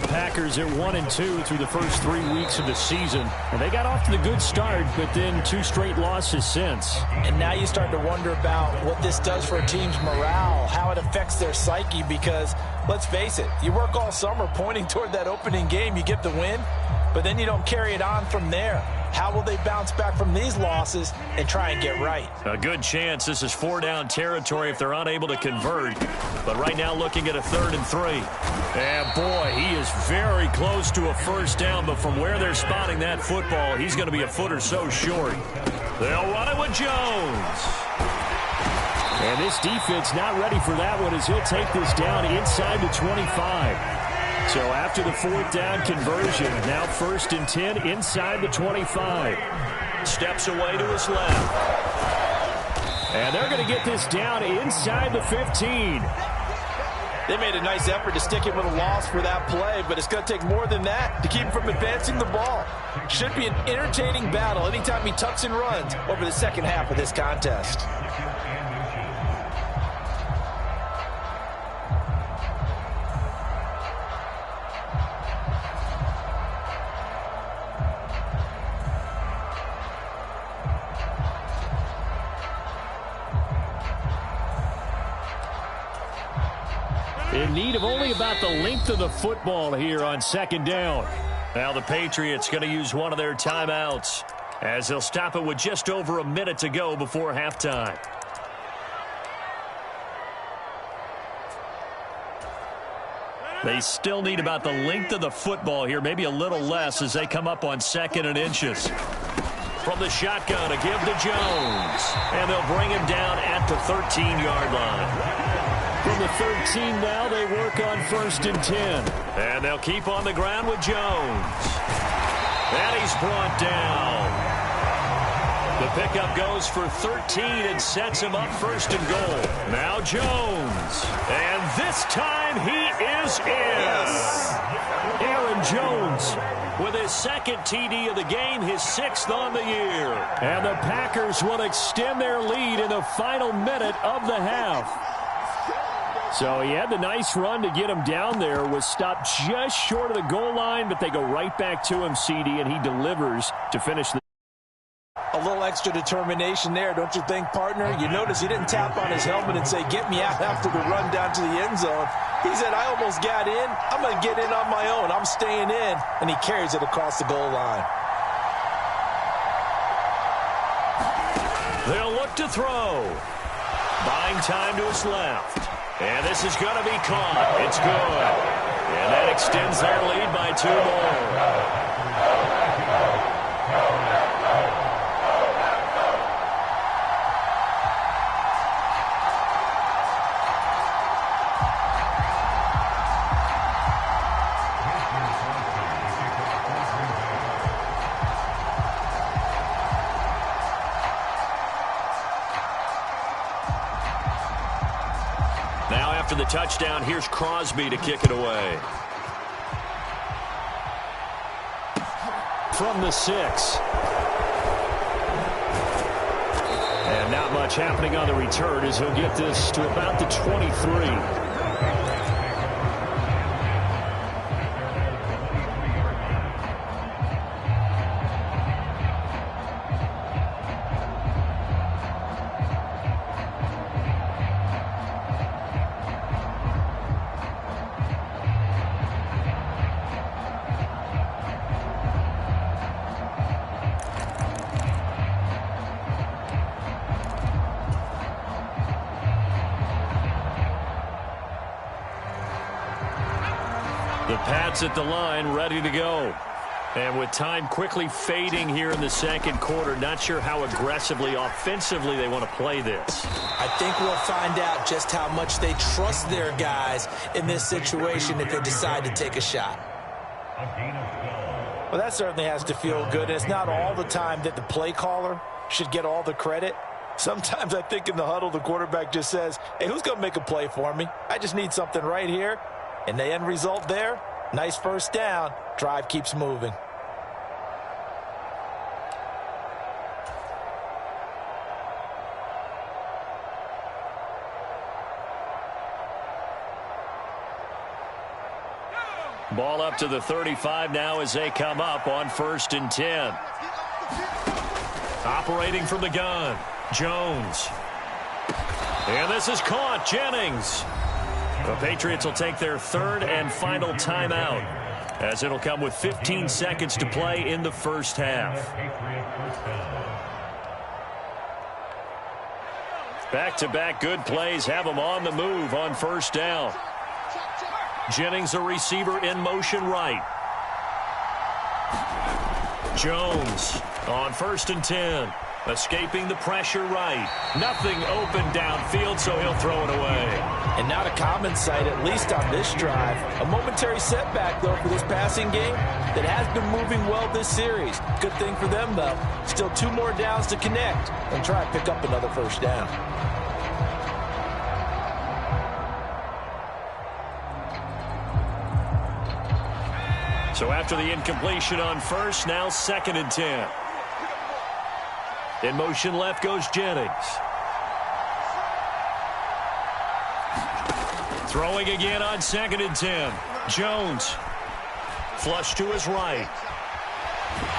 The Packers are 1-2 through the first 3 weeks of the season. And they got off to the good start, but then 2 straight losses since. And now you start to wonder about what this does for a team's morale, how it affects their psyche, because let's face it, you work all summer pointing toward that opening game, you get the win, but then you don't carry it on from there. How will they bounce back from these losses and try and get right? A good chance this is 4-down territory if they're unable to convert. But right now looking at a 3rd and 3. And boy, he is very close to a first down, but from where they're spotting that football, he's going to be a foot or so short. They'll run it with Jones. And this defense not ready for that one as he'll take this down inside the 25. So after the 4th down conversion, now 1st and 10 inside the 25. Steps away to his left. And they're going to get this down inside the 15. They made a nice effort to stick him with a loss for that play, but it's going to take more than that to keep him from advancing the ball. Should be an entertaining battle anytime he tucks and runs over the second half of this contest. In need of only about the length of the football here on 2nd down. Now the Patriots going to use one of their timeouts as they'll stop it with just over a minute to go before halftime. They still need about the length of the football here, maybe a little less as they come up on 2nd and inches. From the shotgun, a give to Jones. And they'll bring him down at the 13-yard line. From the 13 now, they work on 1st and 10. And they'll keep on the ground with Jones. And he's brought down. The pickup goes for 13 and sets him up 1st and goal. Now Jones. And this time he is in. Aaron Jones with his 2nd TD of the game, his 6th on the year. And the Packers will extend their lead in the final minute of the half. So he had the nice run to get him down there, was stopped just short of the goal line, but they go right back to him, CD, and he delivers to finish the. A little extra determination there, don't you think, partner? You notice he didn't tap on his helmet and say, get me out after the run down to the end zone. He said, I almost got in. I'm going to get in on my own. I'm staying in. And he carries it across the goal line. They'll look to throw. Buying time to his left. And this is going to be caught. It's good. And that extends their lead by 2 more. Now after the touchdown, here's Crosby to kick it away. From the 6. And not much happening on the return as he'll get this to about the 23. The Pats at the line, ready to go. And with time quickly fading here in the second quarter, not sure how aggressively, offensively they want to play this. I think we'll find out just how much they trust their guys in this situation if they decide to take a shot. Well, that certainly has to feel good. It's not all the time that the play caller should get all the credit. Sometimes I think in the huddle, the quarterback just says, hey, who's going to make a play for me? I just need something right here. And the end result there, nice first down. Drive keeps moving. Ball up to the 35 now as they come up on 1st and 10. Operating from the gun, Jones. And this is caught, Jennings. The Patriots will take their 3rd and final timeout as it'll come with 15 seconds to play in the first half. Back-to-back good plays have them on the move on 1st down. Jennings, a receiver in motion right. Jones on 1st and 10. Escaping the pressure right. Nothing open downfield, so he'll throw it away. And not a common sight, at least on this drive. A momentary setback, though, for this passing game that has been moving well this series. Good thing for them, though. Still 2 more downs to connect and try and pick up another 1st down. So after the incompletion on 1st, now 2nd and 10. In motion left goes Jennings. Throwing again on 2nd and 10. Jones. Flush to his right.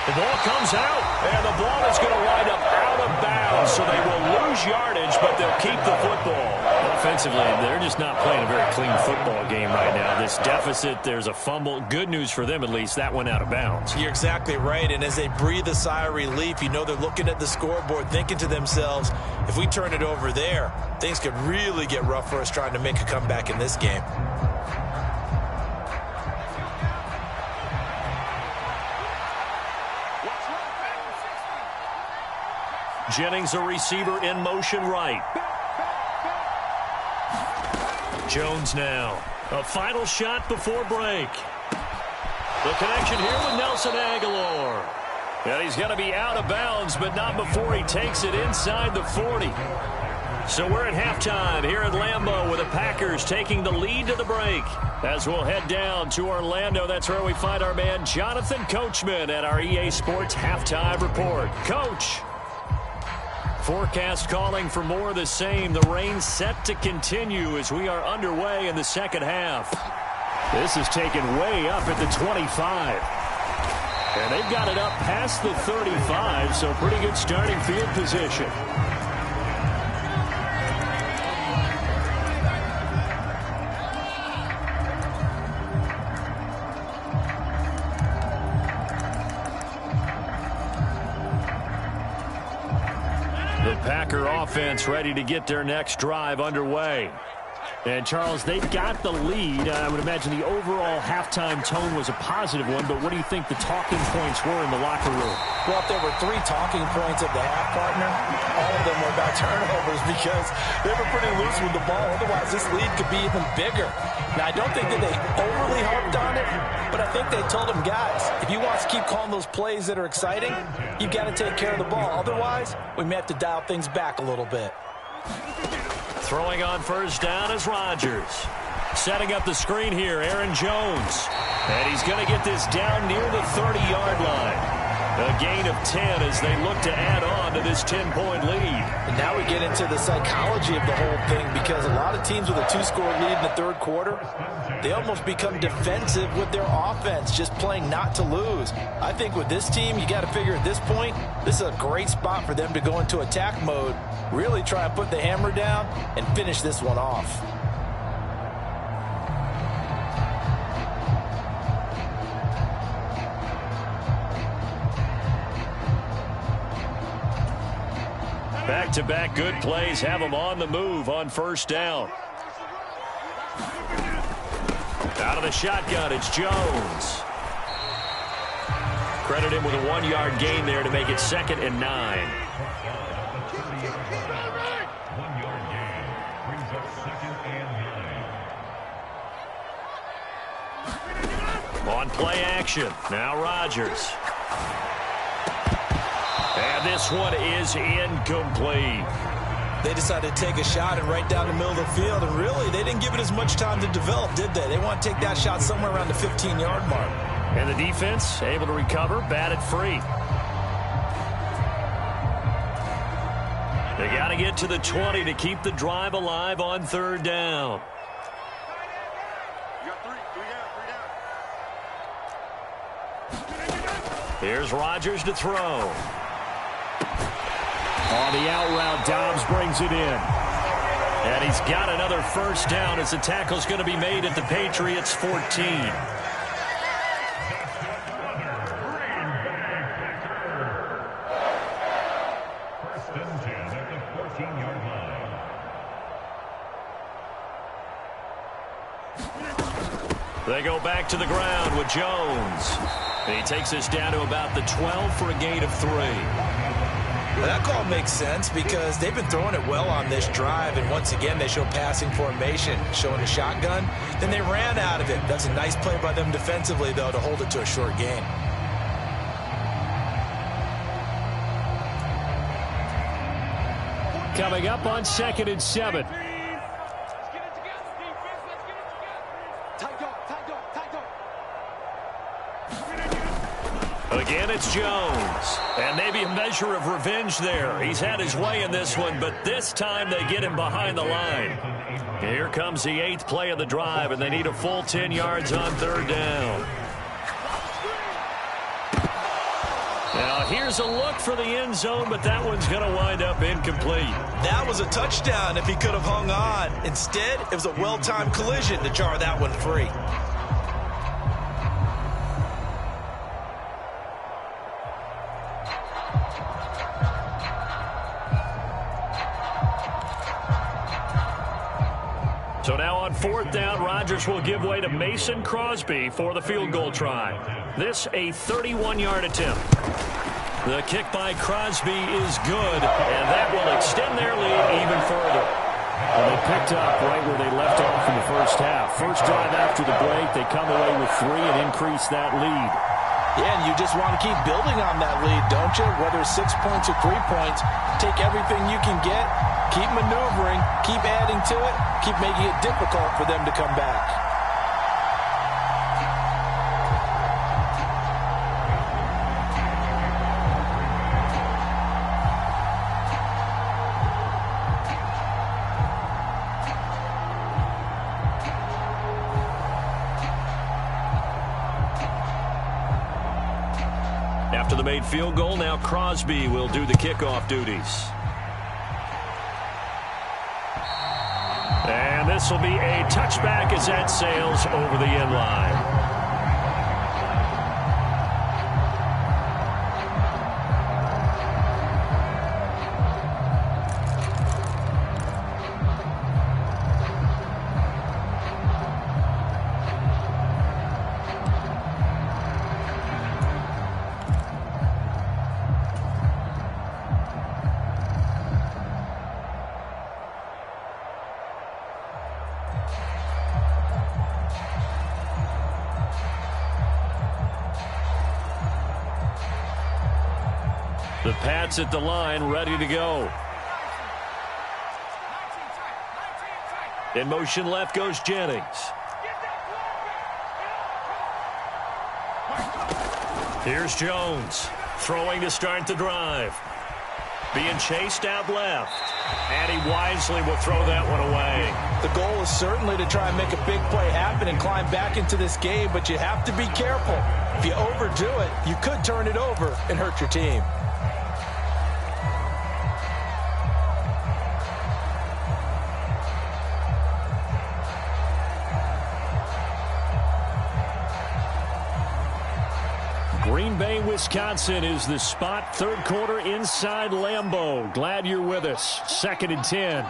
The ball comes out, and the ball is going to wind up out of bounds, so they will lose yardage, but they'll keep the football. Offensively, they're just not playing a very clean football game right now. This deficit, there's a fumble. Good news for them, at least. That went out of bounds. You're exactly right, and as they breathe a sigh of relief, you know they're looking at the scoreboard, thinking to themselves, if we turn it over there, things could really get rough for us trying to make a comeback in this game. Jennings, a receiver in motion right. Jones now. A final shot before break. The connection here with Nelson Aguilar. And he's going to be out of bounds, but not before he takes it inside the 40. So we're at halftime here at Lambeau with the Packers taking the lead to the break. As we'll head down to Orlando, that's where we find our man Jonathan Coachman at our EA Sports Halftime Report. Coach. Forecast calling for more of the same. The rain set to continue as we are underway in the second half. This is taken way up at the 25. And they've got it up past the 35, so pretty good starting field position. The Packer offense ready to get their next drive underway. And, Charles, they've got the lead. I would imagine the overall halftime tone was a positive one, but what do you think the talking points were in the locker room? Well, if there were 3 talking points at the half, partner, all of them were about turnovers because they were pretty loose with the ball. Otherwise, this lead could be even bigger. Now, I don't think that they overly harped on it, but I think they told them, guys, if you want to keep calling those plays that are exciting, you've got to take care of the ball. Otherwise, we may have to dial things back a little bit. Throwing on first down is Rodgers. Setting up the screen here, Aaron Jones. And he's going to get this down near the 30-yard line. A gain of 10 as they look to add on to this 10-point lead. And now we get into the psychology of the whole thing because a lot of teams with a 2-score lead in the third quarter, they almost become defensive with their offense, just playing not to lose. I think with this team, you got to figure at this point, this is a great spot for them to go into attack mode, really try and put the hammer down and finish this one off. Back-to-back good plays have them on the move on first down. Out of the shotgun, it's Jones. Credit him with a 1-yard gain there to make it 2nd and 9. On play action, now Rodgers. And this one is incomplete. They decided to take a shot and right down the middle of the field, and really, they didn't give it as much time to develop, did they? They want to take that shot somewhere around the 15-yard mark. And the defense able to recover, batted free. They got to get to the 20 to keep the drive alive on third down. Here's Rodgers to throw. On the out route, Dobbs brings it in. And he's got another first down as the tackle's going to be made at the Patriots' 14. They go back to the ground with Jones. And he takes us down to about the 12 for a gain of 3. Well, that call makes sense because they've been throwing it well on this drive, and once again they show passing formation, showing a shotgun. Then they ran out of it. That's a nice play by them defensively, though, to hold it to a short gain. Coming up on 2nd and 7. Again, it's Jones. And maybe a measure of revenge there. He's had his way in this one, but this time they get him behind the line. Here comes the 8th play of the drive, and they need a full 10 yards on third down. Now, here's a look for the end zone, but that one's going to wind up incomplete. That was a touchdown if he could have hung on. Instead, it was a well-timed collision to jar that one free. So now on 4th down, Rodgers will give way to Mason Crosby for the field goal try. This a 31-yard attempt. The kick by Crosby is good, and that will extend their lead even further. Well, they picked up right where they left off in the first half. First drive after the break, they come away with 3 and increase that lead. Yeah, and you just want to keep building on that lead, don't you? Whether it's 6 points or 3 points, take everything you can get, keep maneuvering, keep adding to it, keep making it difficult for them to come back. after the made field goal. Now Crosby will do the kickoff duties. And this will be a touchback as that sails over the end line. The Pats at the line, ready to go. In motion left goes Jennings. Here's Jones, throwing to start the drive. Being chased out left. And he wisely will throw that one away. The goal is certainly to try and make a big play happen and climb back into this game, but you have to be careful. If you overdo it, you could turn it over and hurt your team. Green Bay, Wisconsin is the spot. Third quarter inside Lambeau. Glad you're with us. 2nd and 10.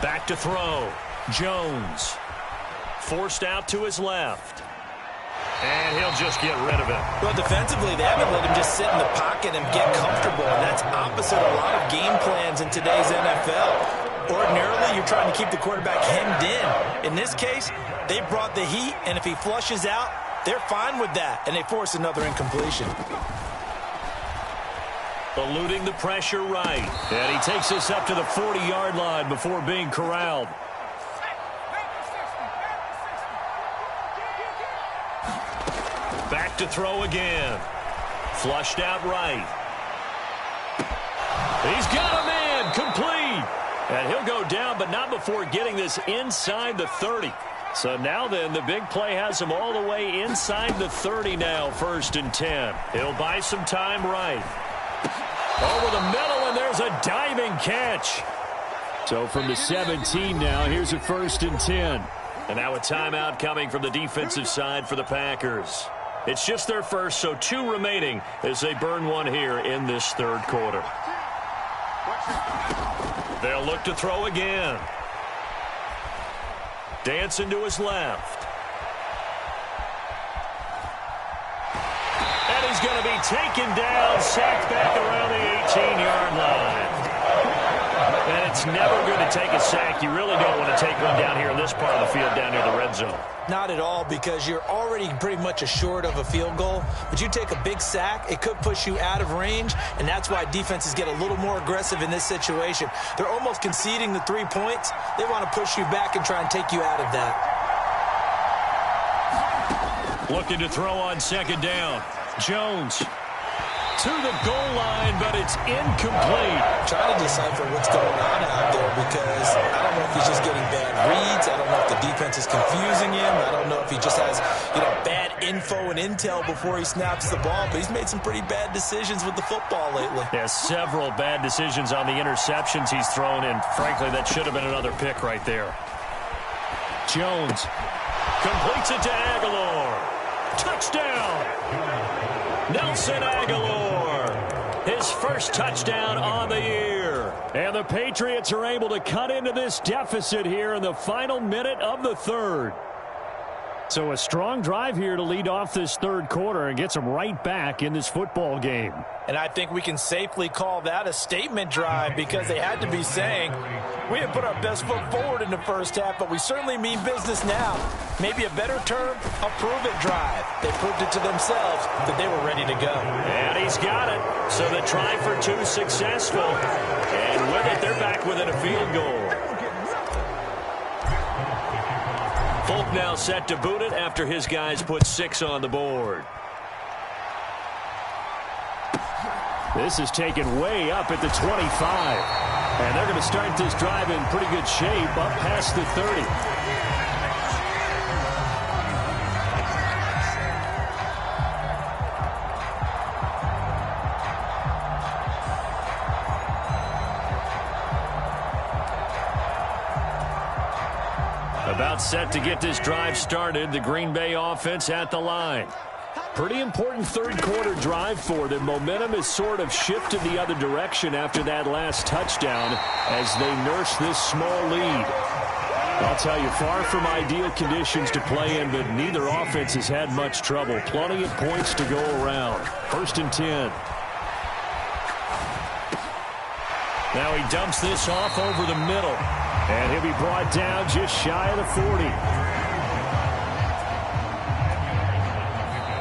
Back to throw. Jones. Forced out to his left. And he'll just get rid of it. Well, defensively, they haven't let him just sit in the pocket and get comfortable. And that's opposite a lot of game plans in today's NFL. Ordinarily, you're trying to keep the quarterback hemmed in. In this case, they brought the heat, and if he flushes out, they're fine with that, and they force another incompletion. Eluding the pressure right. And he takes us up to the 40-yard line before being corralled. Back to throw again. Flushed out right. He's got a man. Complete. And he'll go down, but not before getting this inside the 30. So now then, the big play has him all the way inside the 30 now, 1st and 10. He'll buy some time right. Over the middle, and there's a diving catch. So from the 17 now, here's a 1st and 10. And now a timeout coming from the defensive side for the Packers. It's just their first, so 2 remaining as they burn one here in this third quarter. They'll look to throw again. Dancing to his left. And he's going to be taken down, sacked back around the 18-yard line. And it's never good to take a sack. You really don't want to take one down here in this part of the field down near the red zone. Not at all, because you're already pretty much assured of a field goal. But you take a big sack, it could push you out of range, and that's why defenses get a little more aggressive in this situation. They're almost conceding the 3 points. They want to push you back and try and take you out of that. Looking to throw on 2nd down. Jones to the goal line, but it's incomplete. Trying to decipher what's going on out there, because I don't know if he's just getting bad reads. I don't know if the defense is confusing him. I don't know if he just has, bad info and intel before he snaps the ball. But he's made some pretty bad decisions with the football lately. Yeah, several bad decisions on the interceptions he's thrown, and frankly, that should have been another pick right there. Jones completes it to Aguilar. Touchdown! Nelson Aguilar, his first touchdown on the year. And the Patriots are able to cut into this deficit here in the final minute of the third. So a strong drive here to lead off this third quarter and gets them right back in this football game. And I think we can safely call that a statement drive, because they had to be saying, we have put our best foot forward in the first half, but we certainly mean business now. Maybe a better term, a prove-it drive. They proved it to themselves that they were ready to go. And he's got it. So the try for 2 successful. And with it, they're back within a field goal. Folk now set to boot it after his guys put 6 on the board. This is taken way up at the 25. And they're going to start this drive in pretty good shape up past the 30. About set to get this drive started. The Green Bay offense at the line. Pretty important third quarter drive for them. Momentum has sort of shifted the other direction after that last touchdown as they nurse this small lead. I'll tell you, far from ideal conditions to play in, but neither offense has had much trouble. Plenty of points to go around. 1st and 10. Now he dumps this off over the middle. And he'll be brought down just shy of the 40.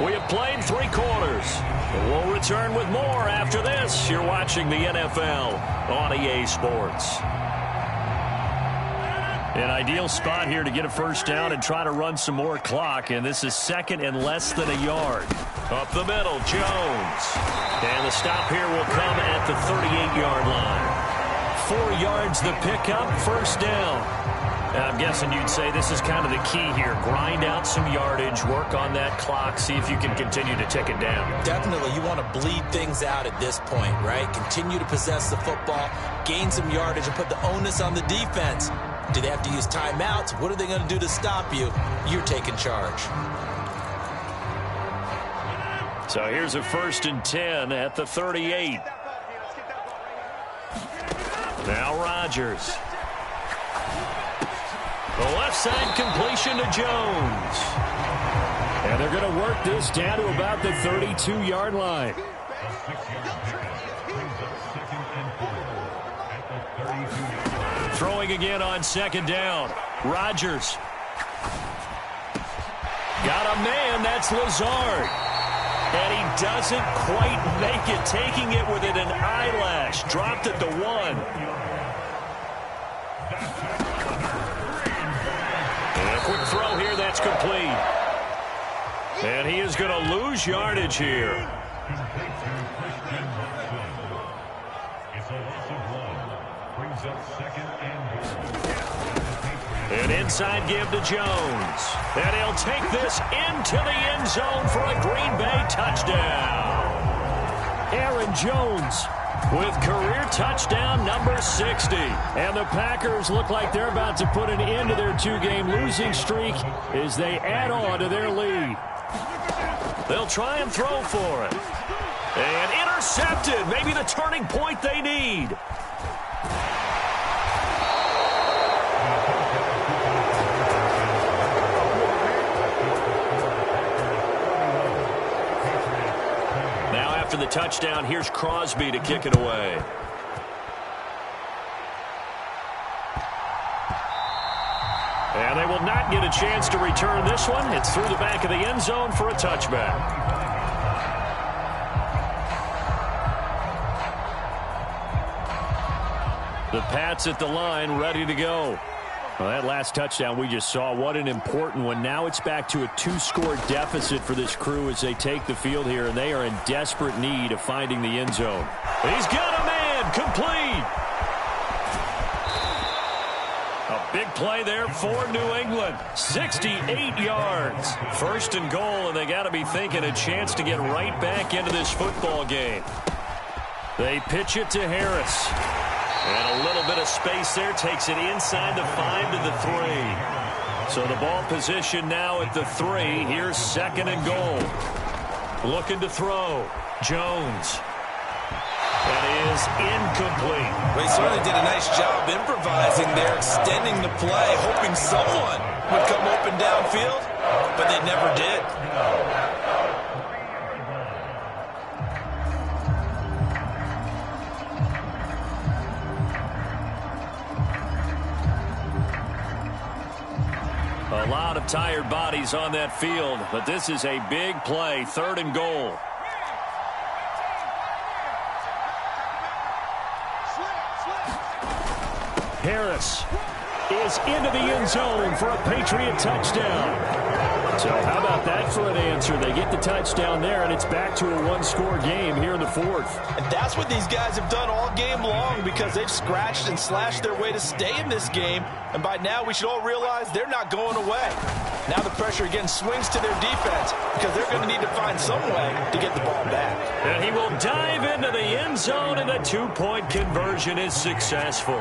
We have played 3 quarters. We'll return with more after this. You're watching the NFL on EA Sports. An ideal spot here to get a first down and try to run some more clock. And this is 2nd and less than a yard. Up the middle, Jones. And the stop here will come at the 38-yard line. 4 yards the pickup, first down. I'm guessing you'd say this is kind of the key here. Grind out some yardage, work on that clock, see if you can continue to tick it down. Definitely. You want to bleed things out at this point, right? Continue to possess the football, gain some yardage, and put the onus on the defense. Do they have to use timeouts? What are they going to do to stop you? You're taking charge. So here's a 1st and 10 at the 38. Now Rodgers. The left side completion to Jones. And they're going to work this down to about the 32-yard line. Throwing again on 2nd down. Rodgers. Got a man, that's Lazard. And he doesn't quite make it, taking it within an eyelash. Dropped at the 1. And a quick throw here, that's complete. And he is going to lose yardage here. An inside give to Jones. And he'll take this into the end zone for a Green Bay touchdown. Aaron Jones with career touchdown number 60. And the Packers look like they're about to put an end to their 2-game losing streak as they add on to their lead. They'll try and throw for it. And intercepted. Maybe the turning point they need. After the touchdown, here's Crosby to kick it away. And they will not get a chance to return this one. It's through the back of the end zone for a touchback. The Pats at the line, ready to go. Well, that last touchdown we just saw, what an important one. Now it's back to a 2-score deficit for this crew as they take the field here, and they are in desperate need of finding the end zone. He's got a man, complete. A big play there for New England. 68 yards. 1st and goal, and they got to be thinking a chance to get right back into this football game. They pitch it to Harris. And a little bit of space there, takes it inside the 5 to the 3. So the ball position now at the 3. Here's 2nd and goal. Looking to throw. Jones. That is incomplete. Well, he certainly did a nice job improvising there, extending the play, hoping someone would come open downfield, but they never did. A lot of tired bodies on that field, but this is a big play. 3rd and goal. Harris is into the end zone for a Patriot touchdown. So how about that for an answer? They get the touchdown there, and it's back to a one-score game here in the fourth. And that's what these guys have done all game long because they've scratched and slashed their way to stay in this game. And by now, we should all realize they're not going away. Now the pressure again swings to their defense because they're going to need to find some way to get the ball back. And he will dive into the end zone, and the two-point conversion is successful.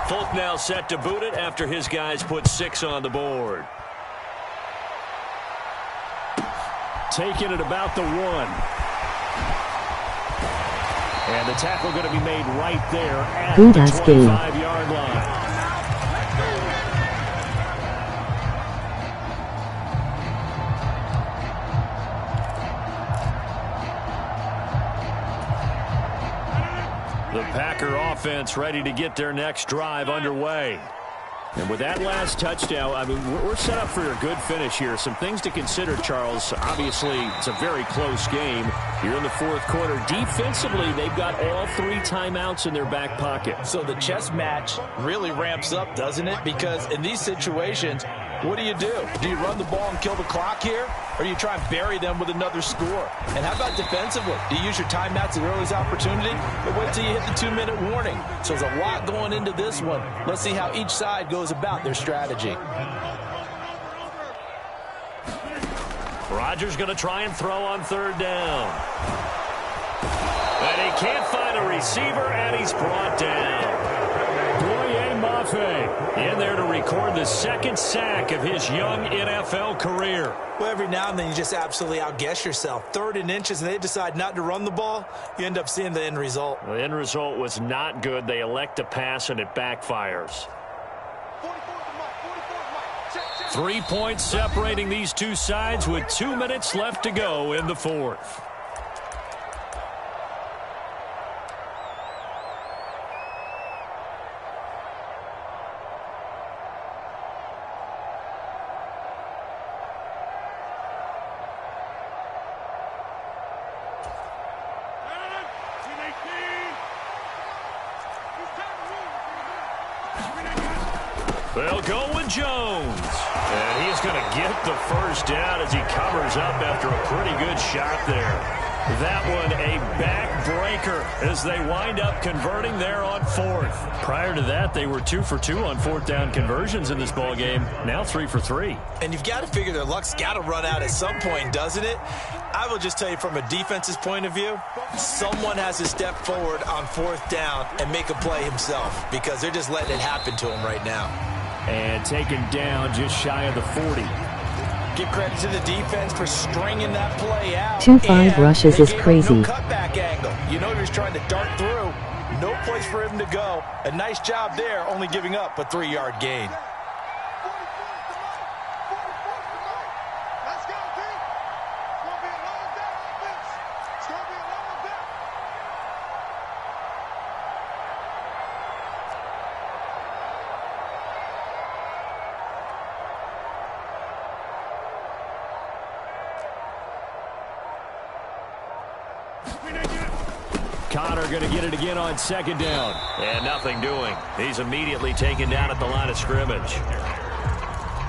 Folk now set to boot it after his guys put 6 on the board. Taking it about the 1. And the tackle going to be made right there at the 25-yard line. The Packer offense ready to get their next drive underway. And with that last touchdown, I mean, we're set up for a good finish here. Some things to consider, Charles. Obviously, it's a very close game. You're in the fourth quarter. Defensively, they've got all 3 timeouts in their back pocket. So the chess match really ramps up, doesn't it? Because in these situations, what do? Do you run the ball and kill the clock here? Or do you try and bury them with another score? And how about defensively? Do you use your timeouts at earliest opportunity? Or wait till you hit the 2-minute warning? So there's a lot going into this one. Let's see how each side goes about their strategy. Rodgers going to try and throw on 3rd down. And he can't find a receiver, and he's brought down. In there to record the 2nd sack of his young NFL career. Well, every now and then you just absolutely outguess yourself. 3rd and inches, and they decide not to run the ball. You end up seeing the end result. The end result was not good. They elect to pass, and it backfires. 3 points separating these two sides with 2 minutes left to go in the fourth. They'll go with Jones. And he's going to get the first down as he covers up after a pretty good shot there. That one a backbreaker as they wind up converting there on 4th. Prior to that, they were 2 for 2 on 4th down conversions in this ball game. Now 3 for 3. And you've got to figure their luck's got to run out at some point, doesn't it? I will just tell you from a defense's point of view, someone has to step forward on 4th down and make a play himself because they're just letting it happen to him right now. And taken down just shy of the 40. Give credit to the defense for stringing that play out. 2-5 rushes is crazy. No cutback angle. You know you're trying to dart through. No place for him to go. A nice job there, only giving up a 3-yard gain. Connor going to get it again on 2nd down. And nothing doing. He's immediately taken down at the line of scrimmage.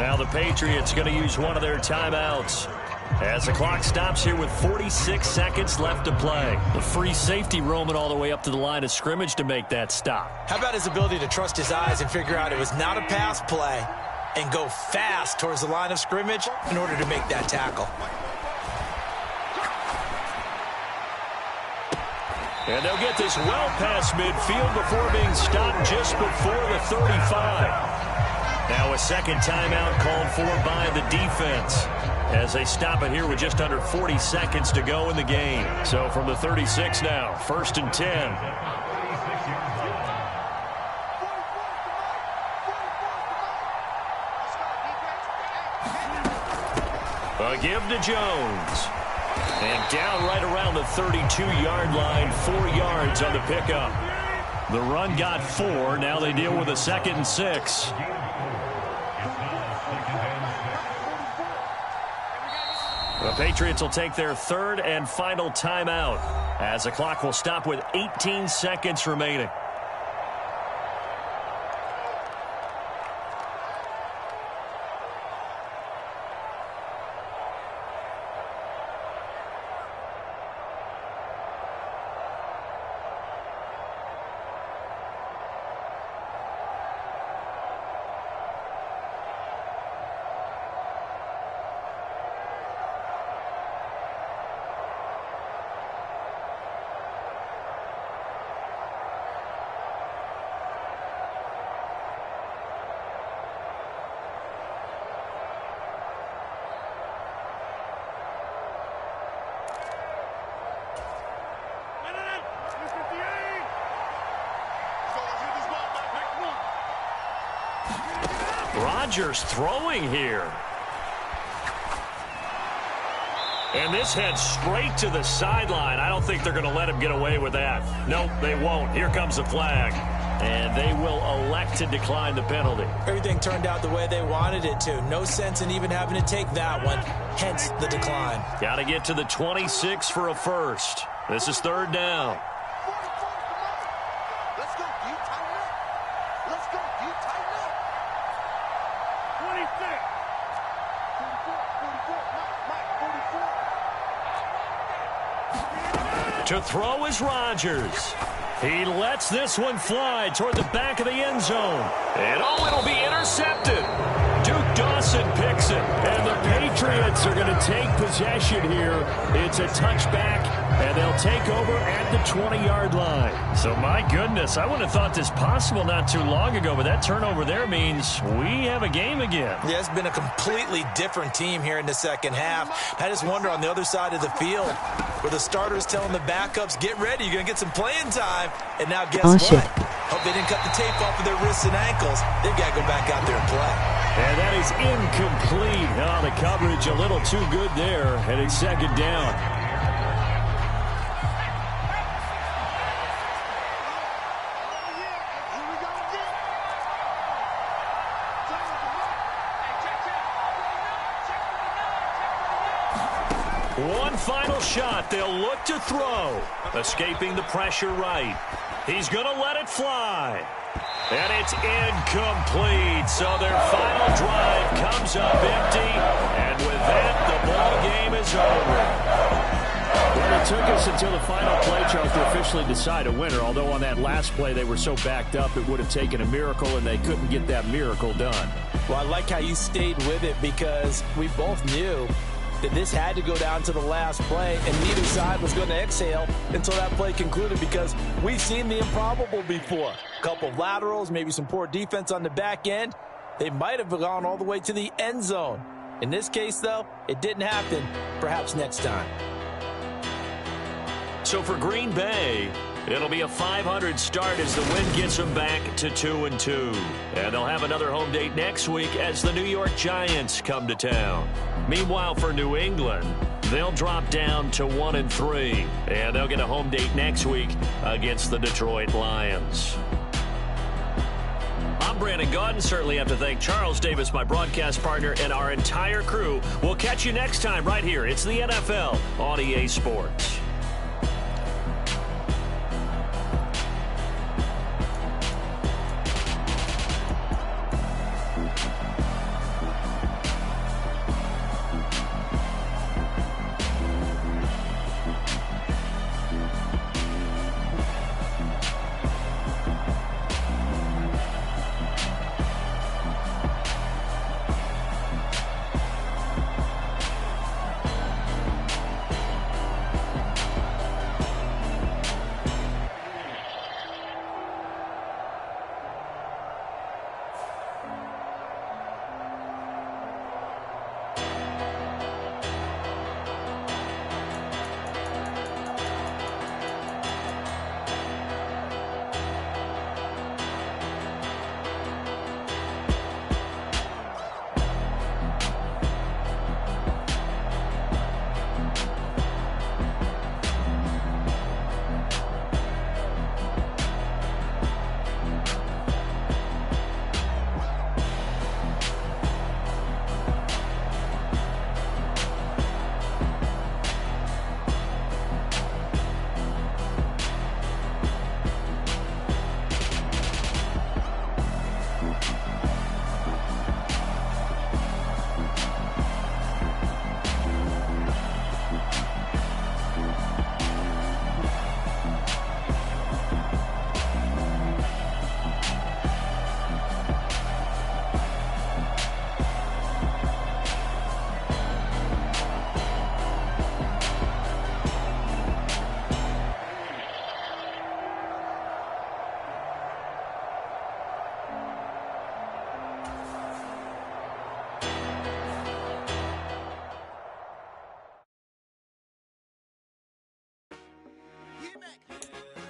Now the Patriots going to use one of their timeouts as the clock stops here with 46 seconds left to play. The free safety roaming all the way up to the line of scrimmage to make that stop. How about his ability to trust his eyes and figure out it was not a pass play and go fast towards the line of scrimmage in order to make that tackle. And they'll get this well past midfield before being stopped just before the 35. Now a second timeout called for by the defense as they stop it here with just under 40 seconds to go in the game. So from the 36 now, 1st and 10. A give to Jones. And down right around the 32-yard line, 4 yards on the pickup. The run got 4. Now they deal with a 2nd and 6. The Patriots will take their 3rd and final timeout as the clock will stop with 18 seconds remaining. Rodgers throwing here. And this heads straight to the sideline. I don't think they're going to let him get away with that. Nope, they won't. Here comes the flag. And they will elect to decline the penalty. Everything turned out the way they wanted it to. No sense in even having to take that one. Hence the decline. Got to get to the 26 for a first. This is third down. Let's go. You tighten up. Let's go. You tighten up. 26. 44. To throw is Rodgers. He lets this one fly toward the back of the end zone. And it'll be intercepted. Duke Dawson picks it. And the Patriots are going to take possession here. It's a touchback, and they'll take over at the 20-yard line. So, my goodness, I wouldn't have thought this possible not too long ago, but that turnover there means we have a game again. Yeah, it's been a completely different team here in the second half. I just wonder on the other side of the field where the starters telling the backups, get ready, you're going to get some playing time. And now guess what? Hope they didn't cut the tape off of their wrists and ankles. They've got to go back out there and play. And that is incomplete. Oh, the coverage a little too good there, and it's second down. One final shot. They'll look to throw. Escaping the pressure right. He's going to let it fly. And it's incomplete. So their final drive comes up empty. And with that, the ball game is over. Well, it took us until the final play, Charles, to officially decide a winner. Although on that last play, they were so backed up, it would have taken a miracle, and they couldn't get that miracle done. Well, I like how you stayed with it because we both knew that this had to go down to the last play, and neither side was going to exhale until that play concluded because we've seen the improbable before. A couple of laterals, maybe some poor defense on the back end. They might have gone all the way to the end zone. In this case, though, it didn't happen. Perhaps next time. So for Green Bay, it'll be a .500 start as the win gets them back to 2-2. And they'll have another home date next week as the New York Giants come to town. Meanwhile, for New England, they'll drop down to 1-3. And they'll get a home date next week against the Detroit Lions. I'm Brandon Gaudin. Certainly have to thank Charles Davis, my broadcast partner, and our entire crew. We'll catch you next time right here. It's the NFL on EA Sports.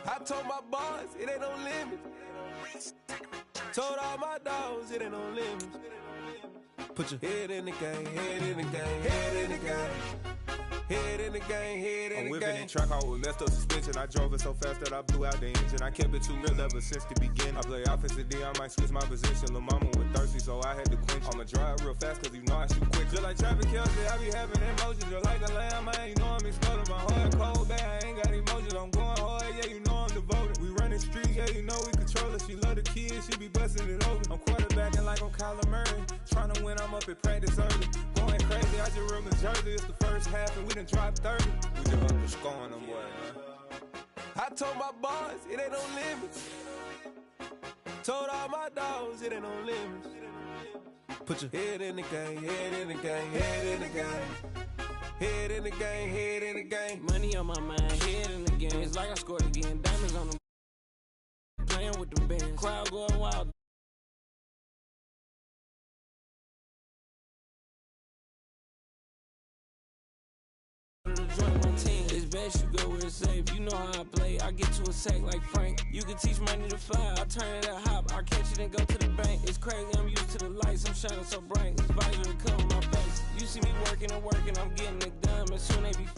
I told my boss, it ain't no limit. Told all my dogs it ain't no limits. Put your head in the game, head in the game, head in the game. Head in the game, head in the game. I'm whipping the track out with messed up suspension. I drove it so fast that I blew out the engine. I kept it too real ever since the beginning. I play offensive D, I might switch my position. Lil' mama was thirsty, so I had to quench. I'ma drive real fast, cause you know I shoot quick. Just like traffic Kelsey, I be having emotions. Just like a lamb, man, you know I'm exploding. My heart cold, bad, I ain't got emotions. I'm going hard, yeah, you know I'm devoted. We running streets, yeah, you know we control it. She love the kids, she be busting it over. I'm quarterbacking like I'm Kyler Murray. Trying to win, I'm up at practice early. Going crazy, I just real Jersey. It's the first half and we done dropped 30. We just underscoring them boys, man. I told my boys it ain't no limits. Told all my dogs it ain't no limits. Put your head in the game, head in the game, head in the game. Head in the game, head in the game. Money on my mind, head in the game. It's like I scored again. Diamonds on them. Playing with them bands. Crowd going wild. It's best you go where it's safe. You know how I play. I get to a sack like Frank. You can teach money to fly. I turn it up hop. I catch it and go to the bank. It's crazy. I'm used to the lights. I'm shining so bright. This visor to cover my face. You see me working and working. I'm getting it done. As soon as they be.